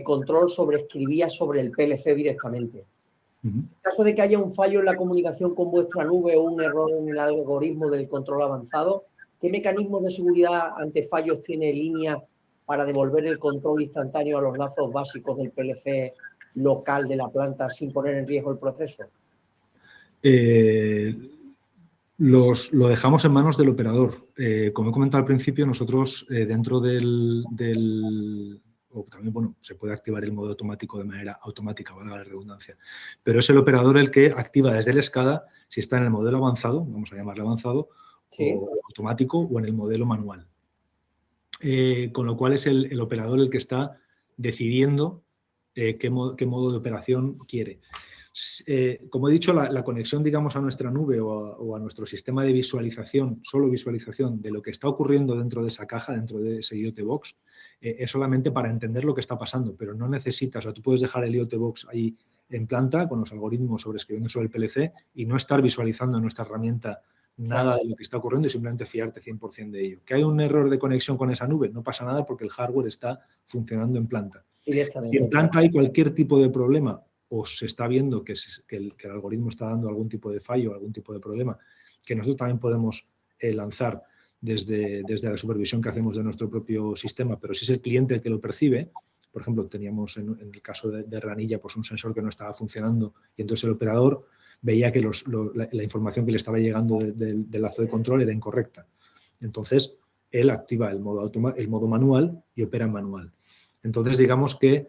control sobreescribía sobre el PLC directamente. En caso de que haya un fallo en la comunicación con vuestra nube o un error en el algoritmo del control avanzado, ¿qué mecanismos de seguridad ante fallos tiene línea para devolver el control instantáneo a los lazos básicos del PLC local de la planta sin poner en riesgo el proceso?
Lo dejamos en manos del operador. Como he comentado al principio, nosotros dentro o también, bueno, se puede activar el modo automático de manera automática, valga la redundancia, pero es el operador el que activa desde el SCADA si está en el modelo avanzado, vamos a llamarlo avanzado, sí, o automático, o en el modelo manual. Con lo cual es el operador el que está decidiendo qué modo de operación quiere. Como he dicho, la conexión, digamos, a nuestra nube o a nuestro sistema de visualización, solo visualización de lo que está ocurriendo dentro de esa caja, dentro de ese IoT Box, es solamente para entender lo que está pasando, pero no necesitas, o sea, tú puedes dejar el IoT Box ahí en planta con los algoritmos sobreescribiendo sobre el PLC y no estar visualizando en nuestra herramienta nada de lo que está ocurriendo y simplemente fiarte 100% de ello. ¿Que hay un error de conexión con esa nube? No pasa nada porque el hardware está funcionando en planta. Si en planta hay cualquier tipo de problema o se está viendo que el algoritmo está dando algún tipo de fallo, algún tipo de problema, que nosotros también podemos lanzar desde la supervisión que hacemos de nuestro propio sistema, pero si es el cliente el que lo percibe, por ejemplo, teníamos en el caso de Ranilla pues un sensor que no estaba funcionando y entonces el operador veía que la información que le estaba llegando del lazo de control era incorrecta. Entonces, él activa el modo manual y opera en manual. Entonces, digamos que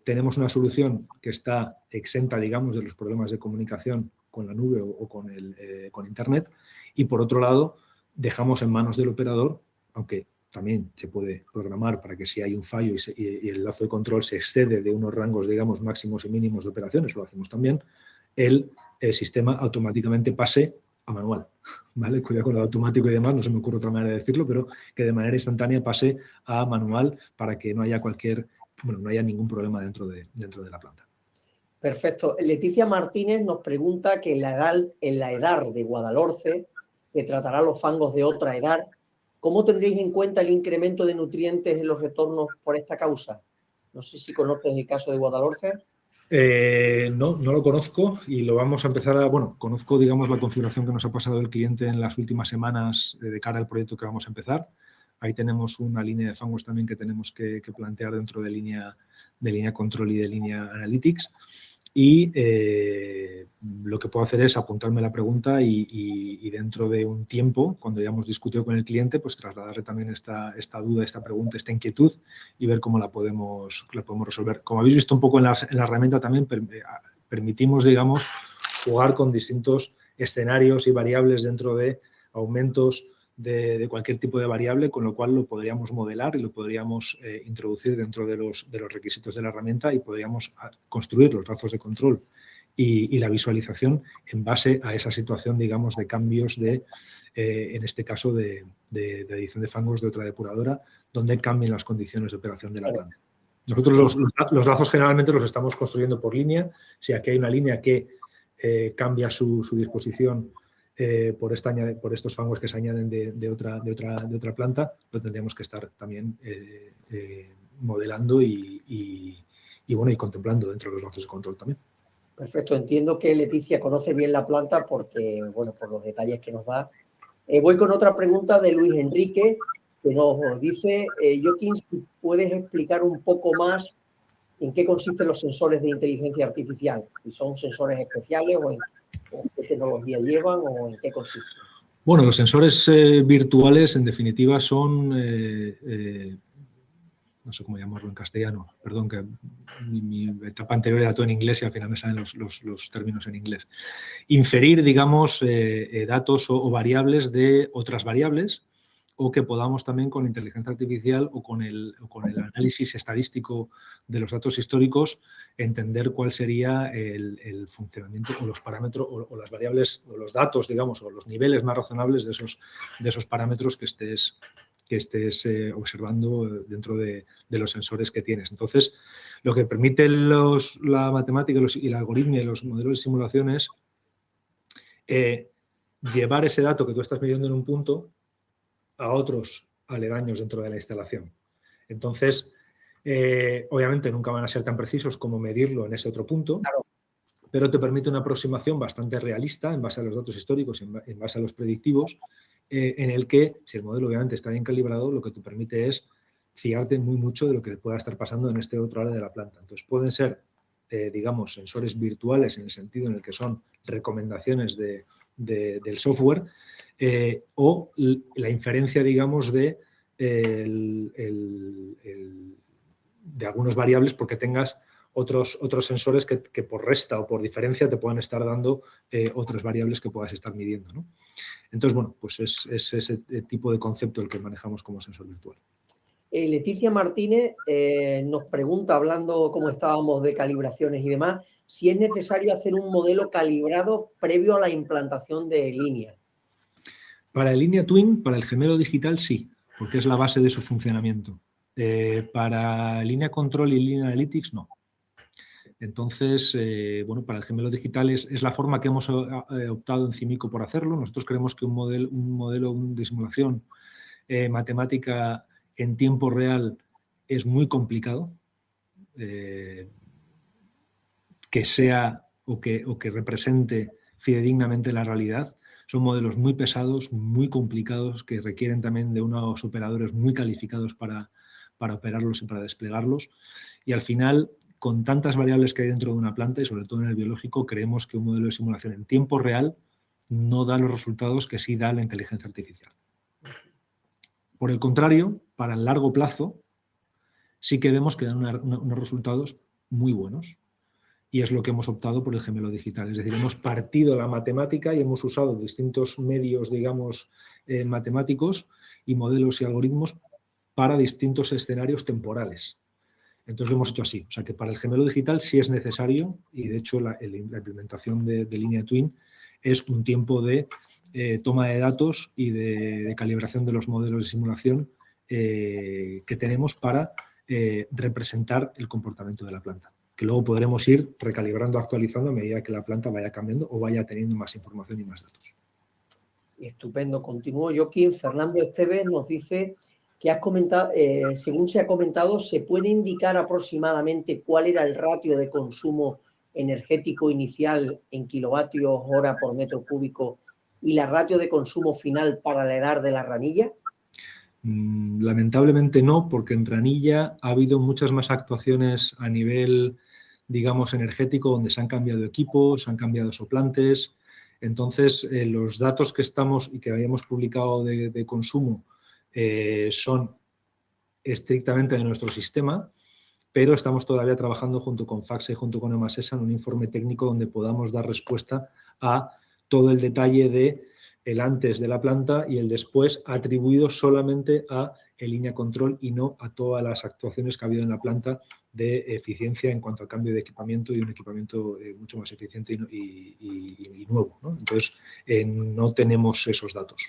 tenemos una solución que está exenta, digamos, de los problemas de comunicación con la nube o con Internet y, por otro lado, dejamos en manos del operador, aunque también se puede programar para que si hay un fallo y el lazo de control se excede de unos rangos, digamos, máximos y mínimos de operaciones, lo hacemos también, el sistema automáticamente pase a manual, ¿vale? Cuidado con lo automático y demás, no se me ocurre otra manera de decirlo, pero que de manera instantánea pase a manual para que no haya no haya ningún problema dentro de la planta.
Perfecto. Leticia Martínez nos pregunta que en la EDAR de Guadalhorce, que tratará los fangos de otra EDAR, ¿cómo tendréis en cuenta el incremento de nutrientes en los retornos por esta causa? No sé si conoces el caso de Guadalhorce.
No lo conozco y lo vamos a empezar conozco, digamos, la configuración que nos ha pasado el cliente en las últimas semanas de cara al proyecto que vamos a empezar. Ahí tenemos una línea de fangos también que tenemos que plantear dentro de línea control y de línea analytics. Y lo que puedo hacer es apuntarme la pregunta y dentro de un tiempo, cuando ya hemos discutido con el cliente, pues trasladarle también esta duda, esta pregunta, esta inquietud y ver cómo la podemos resolver. Como habéis visto un poco en la herramienta también, permitimos, digamos, jugar con distintos escenarios y variables dentro de aumentos de cualquier tipo de variable, con lo cual lo podríamos modelar y lo podríamos introducir dentro de los requisitos de la herramienta y podríamos construir los lazos de control y la visualización en base a esa situación, digamos, de cambios en este caso, de adición de fangos de otra depuradora, donde cambien las condiciones de operación de la planta. Nosotros los lazos generalmente los estamos construyendo por línea. Si aquí hay una línea que cambia su disposición por estos fangos que se añaden de otra planta, lo tendríamos que estar también modelando y contemplando dentro de los lazos de control también.
Perfecto, entiendo que Leticia conoce bien la planta porque, por los detalles que nos da. Voy con otra pregunta de Luis Enrique, que nos dice, Joaquín, si puedes explicar un poco más en qué consisten los sensores de inteligencia artificial, si son sensores especiales o qué tecnología llevan o en qué consisten.
Bueno, los sensores virtuales, en definitiva, son, no sé cómo llamarlo en castellano, perdón, que mi etapa anterior era todo en inglés y al final me salen los términos en inglés. Inferir, digamos, datos o variables de otras variables, o que podamos también con inteligencia artificial o con el análisis estadístico de los datos históricos entender cuál sería el funcionamiento o los parámetros o las variables o los datos, digamos, o los niveles más razonables de esos parámetros que estés observando dentro de los sensores que tienes. Entonces, lo que permite la matemática y la algoritmia y los modelos de simulación es llevar ese dato que tú estás midiendo en un punto a otros aledaños dentro de la instalación. Entonces, obviamente nunca van a ser tan precisos como medirlo en ese otro punto,
Claro.
pero te permite una aproximación bastante realista en base a los datos históricos, en base a los predictivos, en el que, si el modelo obviamente está bien calibrado, lo que te permite es fiarte muy mucho de lo que pueda estar pasando en este otro área de la planta. Entonces, pueden ser, digamos, sensores virtuales en el sentido en el que son recomendaciones del software, o la inferencia, digamos, de algunas variables porque tengas otros sensores que por resta o por diferencia te puedan estar dando otras variables que puedas estar midiendo, ¿no? Entonces, bueno, pues es ese tipo de concepto el que manejamos como sensor virtual.
Leticia Martínez nos pregunta, hablando como estábamos de calibraciones y demás, si es necesario hacer un modelo calibrado previo a la implantación de línea.
Para el Linea Twin, para el gemelo digital, sí, porque es la base de su funcionamiento. Para Linea Control y Linea Analytics, no. Entonces, bueno, para el gemelo digital es la forma que hemos optado en CIMICO por hacerlo. Nosotros creemos que un modelo de simulación matemática en tiempo real es muy complicado, que sea o que represente fidedignamente la realidad. Son modelos muy pesados, muy complicados, que requieren también de unos operadores muy calificados para operarlos y para desplegarlos. Y al final, con tantas variables que hay dentro de una planta y sobre todo en el biológico, creemos que un modelo de simulación en tiempo real no da los resultados que sí da la inteligencia artificial. Por el contrario, para el largo plazo, sí que vemos que dan unos resultados muy buenos. Y es lo que hemos optado por el gemelo digital. Es decir, hemos partido la matemática y hemos usado distintos medios, digamos, matemáticos y modelos y algoritmos para distintos escenarios temporales. Entonces lo hemos hecho así. O sea que para el gemelo digital sí es necesario, y de hecho la implementación de Linea Twin es un tiempo de toma de datos y de calibración de los modelos de simulación que tenemos para representar el comportamiento de la planta, que luego podremos ir recalibrando, actualizando a medida que la planta vaya cambiando o vaya teniendo más información y más datos.
Estupendo. Continúo yo aquí. Fernando Esteves nos dice que has comentado, según se ha comentado, ¿se puede indicar aproximadamente cuál era el ratio de consumo energético inicial en kilovatios hora por metro cúbico y la ratio de consumo final para la edad de la ranilla?
Lamentablemente no, porque en ranilla ha habido muchas más actuaciones a nivel, digamos, energético, donde se han cambiado equipos, se han cambiado soplantes. Entonces, los datos que estamos y que habíamos publicado de consumo son estrictamente de nuestro sistema, pero estamos todavía trabajando junto con FACSA y junto con EMASESA en un informe técnico donde podamos dar respuesta a todo el detalle de el antes de la planta y el después, atribuido solamente a el línea control y no a todas las actuaciones que ha habido en la planta de eficiencia en cuanto al cambio de equipamiento y un equipamiento mucho más eficiente y nuevo, ¿no? Entonces, no tenemos esos datos.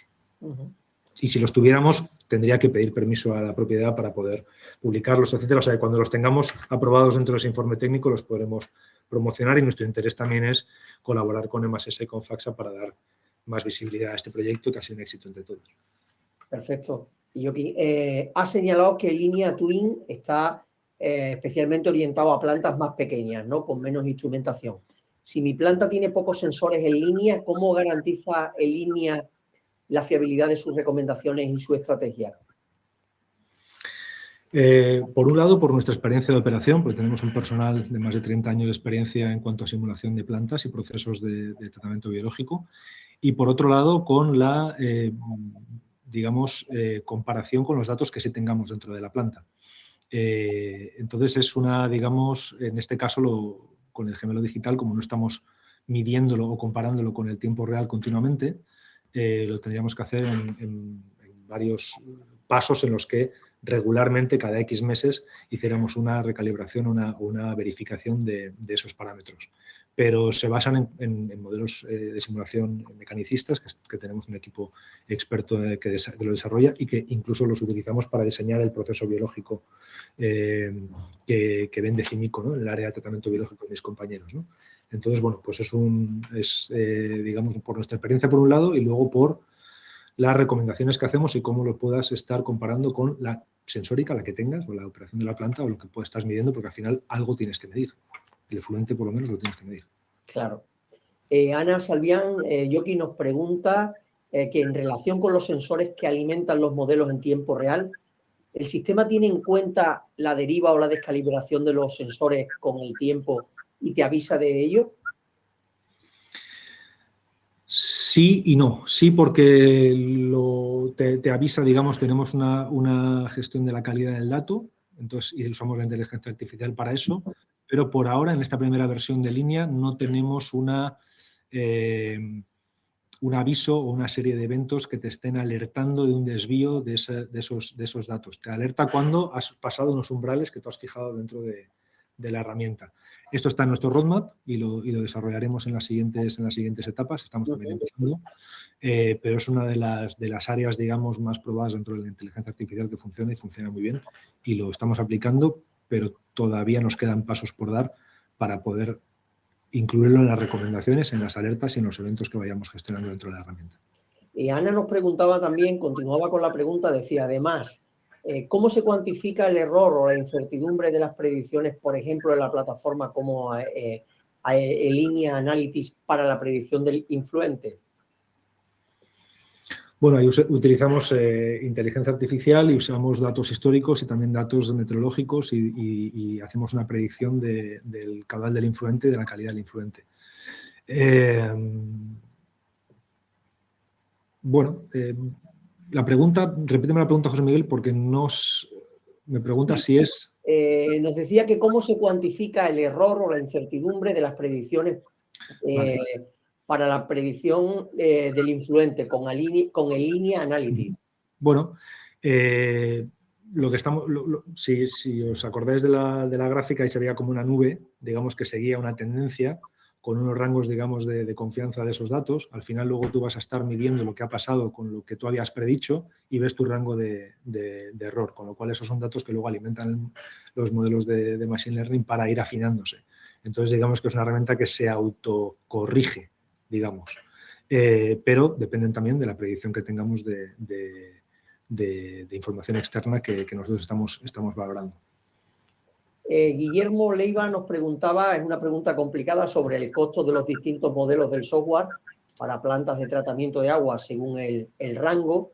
Y si los tuviéramos, tendría que pedir permiso a la propiedad para poder publicarlos, etcétera. O sea, que cuando los tengamos aprobados dentro de ese informe técnico, los podremos promocionar, y nuestro interés también es colaborar con EMASESA y con FACSA para dar más visibilidad a este proyecto, que ha sido un éxito entre todos.
Perfecto. Y yo ha señalado que Linea Twin está especialmente orientado a plantas más pequeñas, ¿no? Con menos instrumentación. Si mi planta tiene pocos sensores en línea, ¿cómo garantiza en línea la fiabilidad de sus recomendaciones y su estrategia?
Por un lado, por nuestra experiencia de operación, porque tenemos un personal de más de 30 años de experiencia en cuanto a simulación de plantas y procesos de tratamiento biológico. Y por otro lado, con la, digamos, comparación con los datos que sí tengamos dentro de la planta. Entonces es una, digamos, en este caso con el gemelo digital, como no estamos midiéndolo o comparándolo con el tiempo real continuamente, lo tendríamos que hacer en varios pasos en los que regularmente, cada X meses, hiciéramos una recalibración, una verificación de esos parámetros. Pero se basan en modelos de simulación mecanicistas, que tenemos un equipo experto que lo desarrolla y que incluso los utilizamos para diseñar el proceso biológico que vende Cimico, ¿no?, en el área de tratamiento biológico de mis compañeros, ¿no? Entonces, bueno, pues digamos, por nuestra experiencia por un lado y luego por las recomendaciones que hacemos y cómo lo puedas estar comparando con la sensórica, la que tengas, o la operación de la planta, o lo que estás midiendo, porque al final algo tienes que medir. El efluente, por lo menos, lo tienes que medir.
Claro. Ana Salvián, Yoki nos pregunta que en relación con los sensores que alimentan los modelos en tiempo real, ¿el sistema tiene en cuenta la deriva o la descalibración de los sensores con el tiempo y te avisa de ello?
Sí y no. Sí, porque te avisa, digamos, tenemos una gestión de la calidad del dato, entonces, y usamos la inteligencia artificial para eso, pero por ahora, en esta primera versión de línea, no tenemos un aviso o una serie de eventos que te estén alertando de un desvío de esos datos. Te alerta cuando has pasado unos umbrales que tú has fijado dentro de la herramienta. Esto está en nuestro roadmap y lo desarrollaremos en las siguientes etapas. Estamos también empezando, pero es una de las áreas, digamos, más probadas dentro de la inteligencia artificial que funciona y funciona muy bien, y lo estamos aplicando, pero todavía nos quedan pasos por dar para poder incluirlo en las recomendaciones, en las alertas y en los eventos que vayamos gestionando dentro de la herramienta.
Y Ana nos preguntaba también, continuaba con la pregunta, decía, además, ¿cómo se cuantifica el error o la incertidumbre de las predicciones, por ejemplo, en la plataforma como Linea Analytics para la predicción del influente?
Bueno, ahí utilizamos inteligencia artificial y usamos datos históricos y también datos meteorológicos y hacemos una predicción del caudal del influente y de la calidad del influente. Bueno, repíteme la pregunta, José Miguel, porque me pregunta si es...
nos decía que cómo se cuantifica el error o la incertidumbre de las predicciones para la predicción del influente con el Linea Analytics.
Bueno, lo que estamos, si os acordáis de la gráfica, ahí se veía como una nube, digamos, que seguía una tendencia con unos rangos, digamos, de confianza de esos datos. Al final luego tú vas a estar midiendo lo que ha pasado con lo que tú habías predicho y ves tu rango de error, con lo cual esos son datos que luego alimentan los modelos de Machine Learning para ir afinándose. Entonces, digamos que es una herramienta que se autocorrige, digamos, pero dependen también de la predicción que tengamos de información externa que nosotros estamos valorando.
Guillermo Leiva nos preguntaba, es una pregunta complicada, sobre el costo de los distintos modelos del software para plantas de tratamiento de agua según el rango.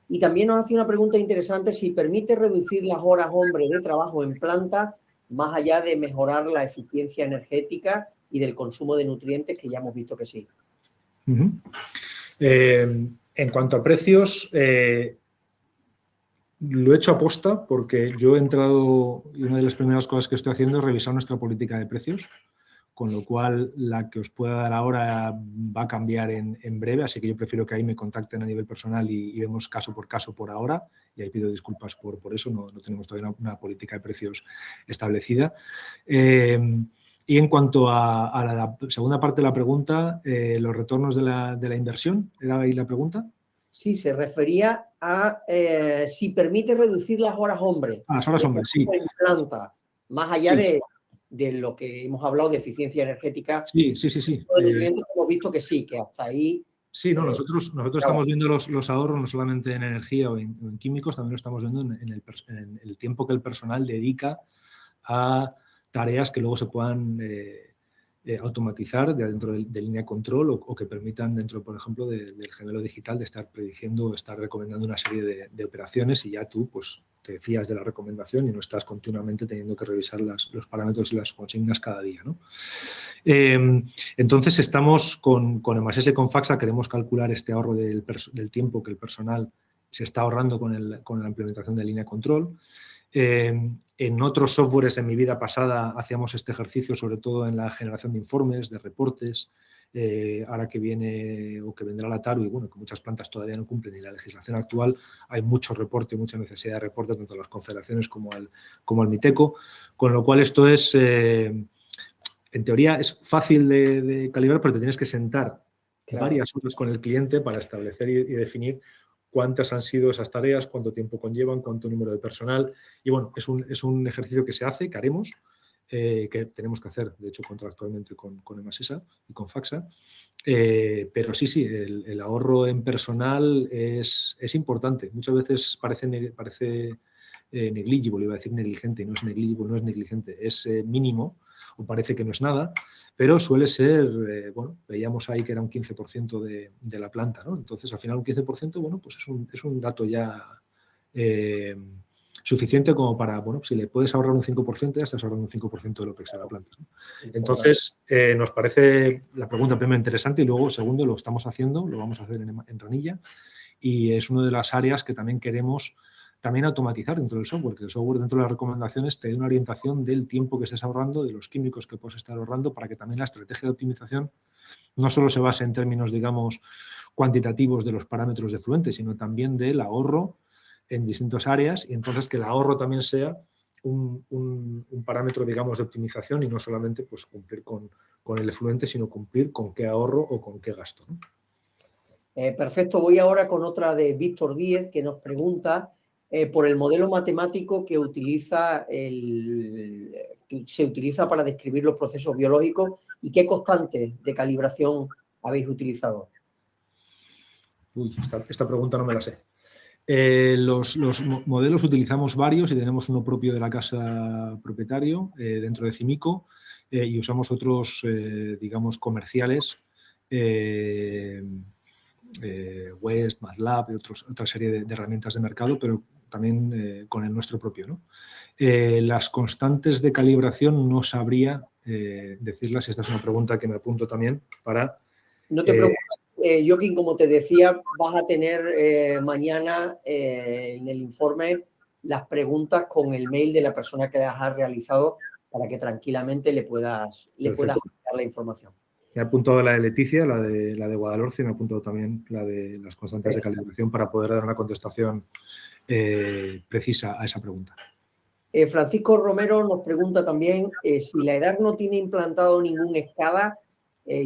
Y también nos hace una pregunta interesante si permite reducir las horas hombre de trabajo en planta, más allá de mejorar la eficiencia energética y del consumo de nutrientes, que ya hemos visto que sí.
En cuanto a precios, lo he hecho aposta porque yo he entrado y una de las primeras cosas que estoy haciendo es revisar nuestra política de precios, con lo cual la que os pueda dar ahora va a cambiar en breve, así que yo prefiero que ahí me contacten a nivel personal y vemos caso por ahora, y ahí pido disculpas por eso, no tenemos todavía una política de precios establecida. Y en cuanto a la segunda parte de la pregunta, los retornos de la inversión, ¿era ahí la pregunta?
Sí, se refería a si permite reducir las horas hombre.
Las horas hombre, sí.
En planta, más allá de lo que hemos hablado de eficiencia energética.
Sí.
Hemos visto que sí, que hasta ahí...
Sí, no, nosotros estamos viendo los ahorros no solamente en energía o en químicos, también lo estamos viendo en el tiempo que el personal dedica a tareas que luego se puedan automatizar dentro de línea control o que permitan dentro, por ejemplo, del gemelo digital de estar prediciendo o estar recomendando una serie de operaciones, y ya tú pues te fías de la recomendación y no estás continuamente teniendo que revisar los parámetros y las consignas cada día, ¿no? Entonces estamos con Emases y con Faxa, queremos calcular este ahorro del tiempo que el personal se está ahorrando con la implementación de línea control. En otros softwares en mi vida pasada hacíamos este ejercicio, sobre todo en la generación de informes, de reportes, ahora que viene o que vendrá la TARU, y bueno, que muchas plantas todavía no cumplen, y la legislación actual, hay mucho reporte, mucha necesidad de reporte, tanto a las confederaciones como al MITECO, con lo cual esto es, en teoría, es fácil de calibrar, pero te tienes que sentar varias horas con el cliente para establecer y definir cuántas han sido esas tareas, cuánto tiempo conllevan, cuánto número de personal. Y bueno, es un ejercicio que se hace, que haremos, que tenemos que hacer, de hecho, contractualmente con Emasesa y con Faxa. Pero sí, el ahorro en personal es importante. Muchas veces parece negligible, iba a decir negligente, no es negligible, no es negligente, es mínimo, o parece que no es nada, pero suele ser, bueno, veíamos ahí que era un 15% de la planta, ¿no? Entonces, al final un 15%, bueno, pues es un dato ya suficiente como para, bueno, si le puedes ahorrar un 5%, ya estás ahorrando un 5% de lo que sea la planta, ¿no? Entonces, nos parece la pregunta primero interesante y luego, segundo, lo estamos haciendo, lo vamos a hacer en Ranilla, y es una de las áreas que también queremos también automatizar dentro del software, que el software dentro de las recomendaciones te dé una orientación del tiempo que estés ahorrando, de los químicos que puedes estar ahorrando, para que también la estrategia de optimización no solo se base en términos, digamos, cuantitativos de los parámetros de efluente, sino también del ahorro en distintas áreas, y entonces que el ahorro también sea un parámetro, digamos, de optimización, y no solamente pues cumplir con el efluente, sino cumplir con qué ahorro o con qué gasto, ¿no?
Perfecto, voy ahora con otra de Víctor Díez, que nos pregunta por el modelo matemático que se utiliza para describir los procesos biológicos y qué constantes de calibración habéis utilizado.
Uy, esta pregunta no me la sé. Los modelos utilizamos varios y tenemos uno propio de la casa propietario dentro de CIMICO, y usamos otros, digamos, comerciales, West, MATLAB y otra serie de herramientas de mercado, pero también con el nuestro propio, ¿no? Las constantes de calibración no sabría decirlas. Esta es una pregunta que me apunto también para...
No te preocupes, Joaquín, como te decía, vas a tener mañana en el informe las preguntas con el mail de la persona que las ha realizado para que tranquilamente le puedas dar la información.
Me he apuntado la de Leticia, la de Guadalhorce, y me he apuntado también la de las constantes de calibración para poder dar una contestación precisa a esa pregunta.
Francisco Romero nos pregunta también si la EDAR no tiene implantado ningún SCADA,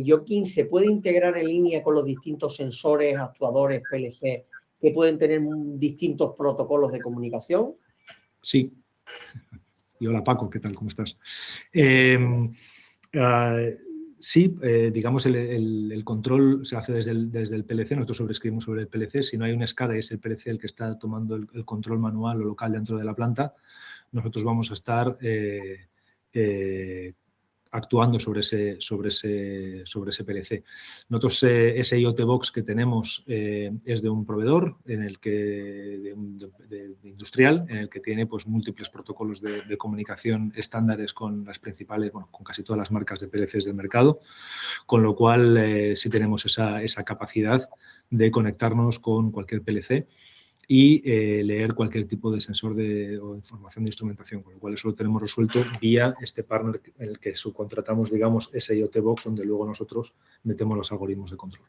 Joaquín, ¿se puede integrar en línea con los distintos sensores, actuadores, PLC, que pueden tener distintos protocolos de comunicación?
Sí. Y hola Paco, ¿qué tal? ¿Cómo estás? Sí, digamos, el control se hace desde el PLC, nosotros sobrescribimos sobre el PLC. Si no hay una SCADA y es el PLC el que está tomando el control manual o local dentro de la planta, nosotros vamos a estar actuando sobre ese PLC. Nosotros ese IoT Box que tenemos es de un proveedor de industrial, en el que tiene pues múltiples protocolos de comunicación estándares con las principales, bueno, con casi todas las marcas de PLCs del mercado, con lo cual sí tenemos esa capacidad de conectarnos con cualquier PLC y leer cualquier tipo de sensor o información de instrumentación, con lo cual eso lo tenemos resuelto vía este partner en el que subcontratamos, digamos, ese IoT Box, donde luego nosotros metemos los algoritmos de control.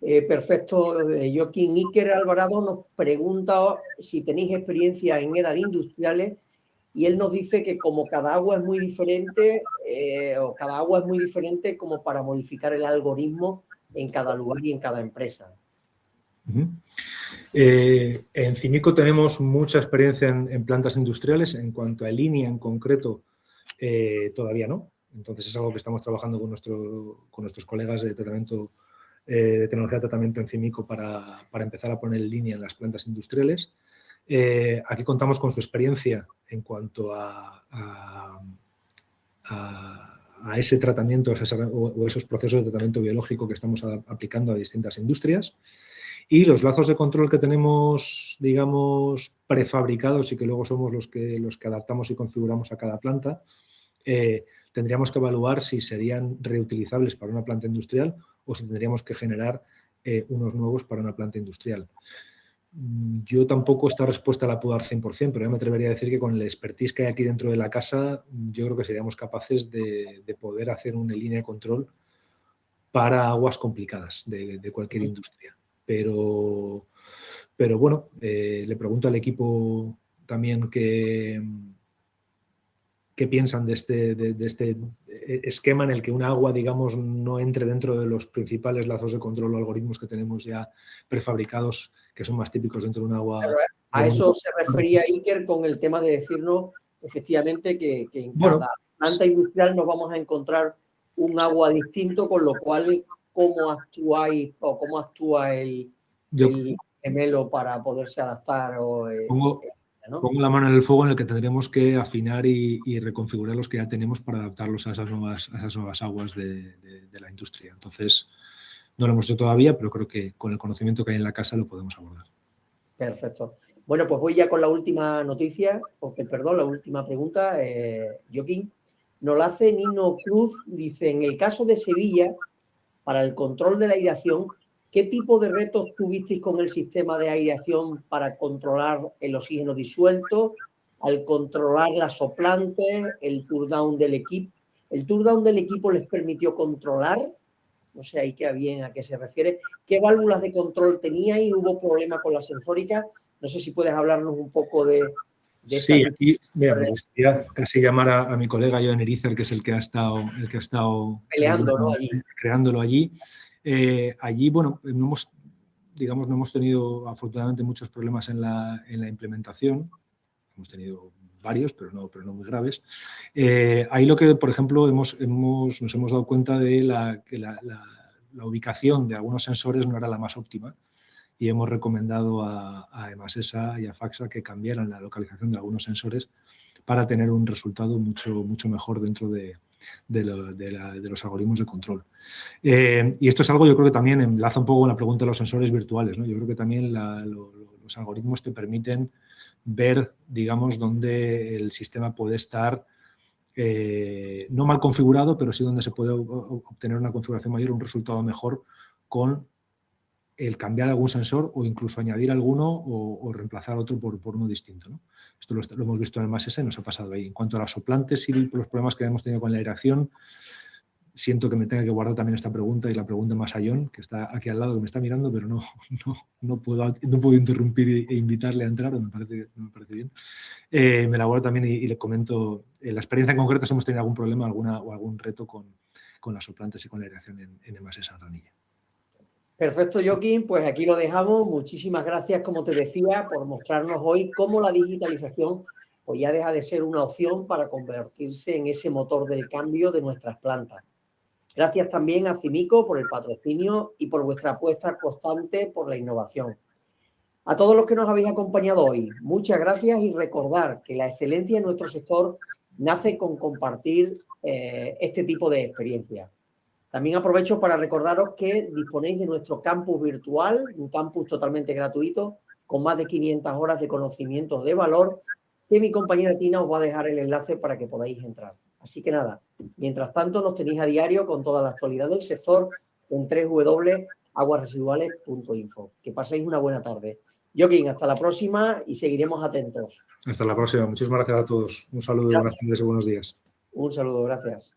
Perfecto, Joaquín. Iker Alvarado nos pregunta si tenéis experiencia en EDAR industriales, y él nos dice que como cada agua es muy diferente, como para modificar el algoritmo en cada lugar y en cada empresa.
En CIMICO tenemos mucha experiencia en plantas industriales. En cuanto a línea en concreto, todavía no. Entonces es algo que estamos trabajando con nuestros colegas de tratamiento, de tecnología de tratamiento en CIMICO para empezar a poner línea en las plantas industriales. Aquí contamos con su experiencia en cuanto a ese tratamiento o esos procesos de tratamiento biológico que estamos aplicando a distintas industrias. Y los lazos de control que tenemos, digamos, prefabricados y que luego somos los que adaptamos y configuramos a cada planta, tendríamos que evaluar si serían reutilizables para una planta industrial o si tendríamos que generar unos nuevos para una planta industrial. Yo tampoco esta respuesta la puedo dar 100%, pero yo me atrevería a decir que con el expertise que hay aquí dentro de la casa, yo creo que seríamos capaces de poder hacer una línea de control para aguas complicadas de cualquier industria. Pero bueno, le pregunto al equipo también qué piensan de este esquema en el que un agua, digamos, no entre dentro de los principales lazos de control o algoritmos que tenemos ya prefabricados, que son más típicos dentro de un agua.
Claro, a eso se refería Iker con el tema de decirnos, efectivamente, que en cada planta industrial nos vamos a encontrar un agua distinto, con lo cual, ¿cómo actuáis o cómo actúa el gemelo para poderse adaptar?
Pongo la mano en el fuego en el que tendremos que afinar y reconfigurar los que ya tenemos para adaptarlos a esas nuevas aguas de la industria. Entonces, no lo hemos hecho todavía, pero creo que con el conocimiento que hay en la casa lo podemos abordar.
Perfecto. Bueno, pues voy ya con la última noticia, la última pregunta, Joaquín. Nos la hace Nino Cruz, dice, en el caso de Sevilla, para el control de la aireación, ¿qué tipo de retos tuvisteis con el sistema de aireación para controlar el oxígeno disuelto, al controlar las soplantes, el tour-down del equipo? ¿El tour-down del equipo les permitió controlar? No sé ahí qué bien a qué se refiere. ¿Qué válvulas de control teníais? ¿Hubo problema con la sensórica? No sé si puedes hablarnos un poco de
sí, aquí, mira, me gustaría casi llamar a mi colega Joan Erizar, que es el que ha estado
peleando, ¿no?
creándolo allí. Allí, bueno, no hemos tenido afortunadamente muchos problemas en la implementación. Hemos tenido varios, pero no muy graves. Ahí lo que, por ejemplo, nos hemos dado cuenta de que la ubicación de algunos sensores no era la más óptima, y hemos recomendado a Emasesa y a Faxa que cambiaran la localización de algunos sensores para tener un resultado mucho mejor dentro de los algoritmos de control. Y esto es algo, yo creo que también enlaza un poco con la pregunta de los sensores virtuales, ¿no? Yo creo que también los algoritmos te permiten ver, digamos, dónde el sistema puede estar no mal configurado, pero sí donde se puede obtener una configuración mayor, un resultado mejor con el cambiar algún sensor o incluso añadir alguno o reemplazar otro por uno distinto, ¿no? Esto lo hemos visto en el Emasesa y nos ha pasado ahí. En cuanto a las soplantes y los problemas que hemos tenido con la aireación, siento que me tenga que guardar también esta pregunta y la pregunta más a John, que está aquí al lado, que me está mirando, pero no puedo interrumpir e invitarle a entrar, me parece bien. Me la guardo también y le comento. En la experiencia en concreto, si hemos tenido algún problema o algún reto con las soplantes y con la aireación en Emasesa Ranilla.
Perfecto, Joaquín, pues aquí lo dejamos. Muchísimas gracias, como te decía, por mostrarnos hoy cómo la digitalización pues ya deja de ser una opción para convertirse en ese motor del cambio de nuestras plantas. Gracias también a Cimico por el patrocinio y por vuestra apuesta constante por la innovación. A todos los que nos habéis acompañado hoy, muchas gracias, y recordar que la excelencia en nuestro sector nace con compartir este tipo de experiencias. También aprovecho para recordaros que disponéis de nuestro campus virtual, un campus totalmente gratuito, con más de 500 horas de conocimientos de valor, que mi compañera Tina os va a dejar el enlace para que podáis entrar. Así que nada, mientras tanto nos tenéis a diario con toda la actualidad del sector en www.aguasresiduales.info. Que paséis una buena tarde. Joaquín, hasta la próxima y seguiremos atentos.
Hasta la próxima. Muchísimas gracias a todos. Un saludo, buenas tardes y buenos días.
Un saludo, gracias.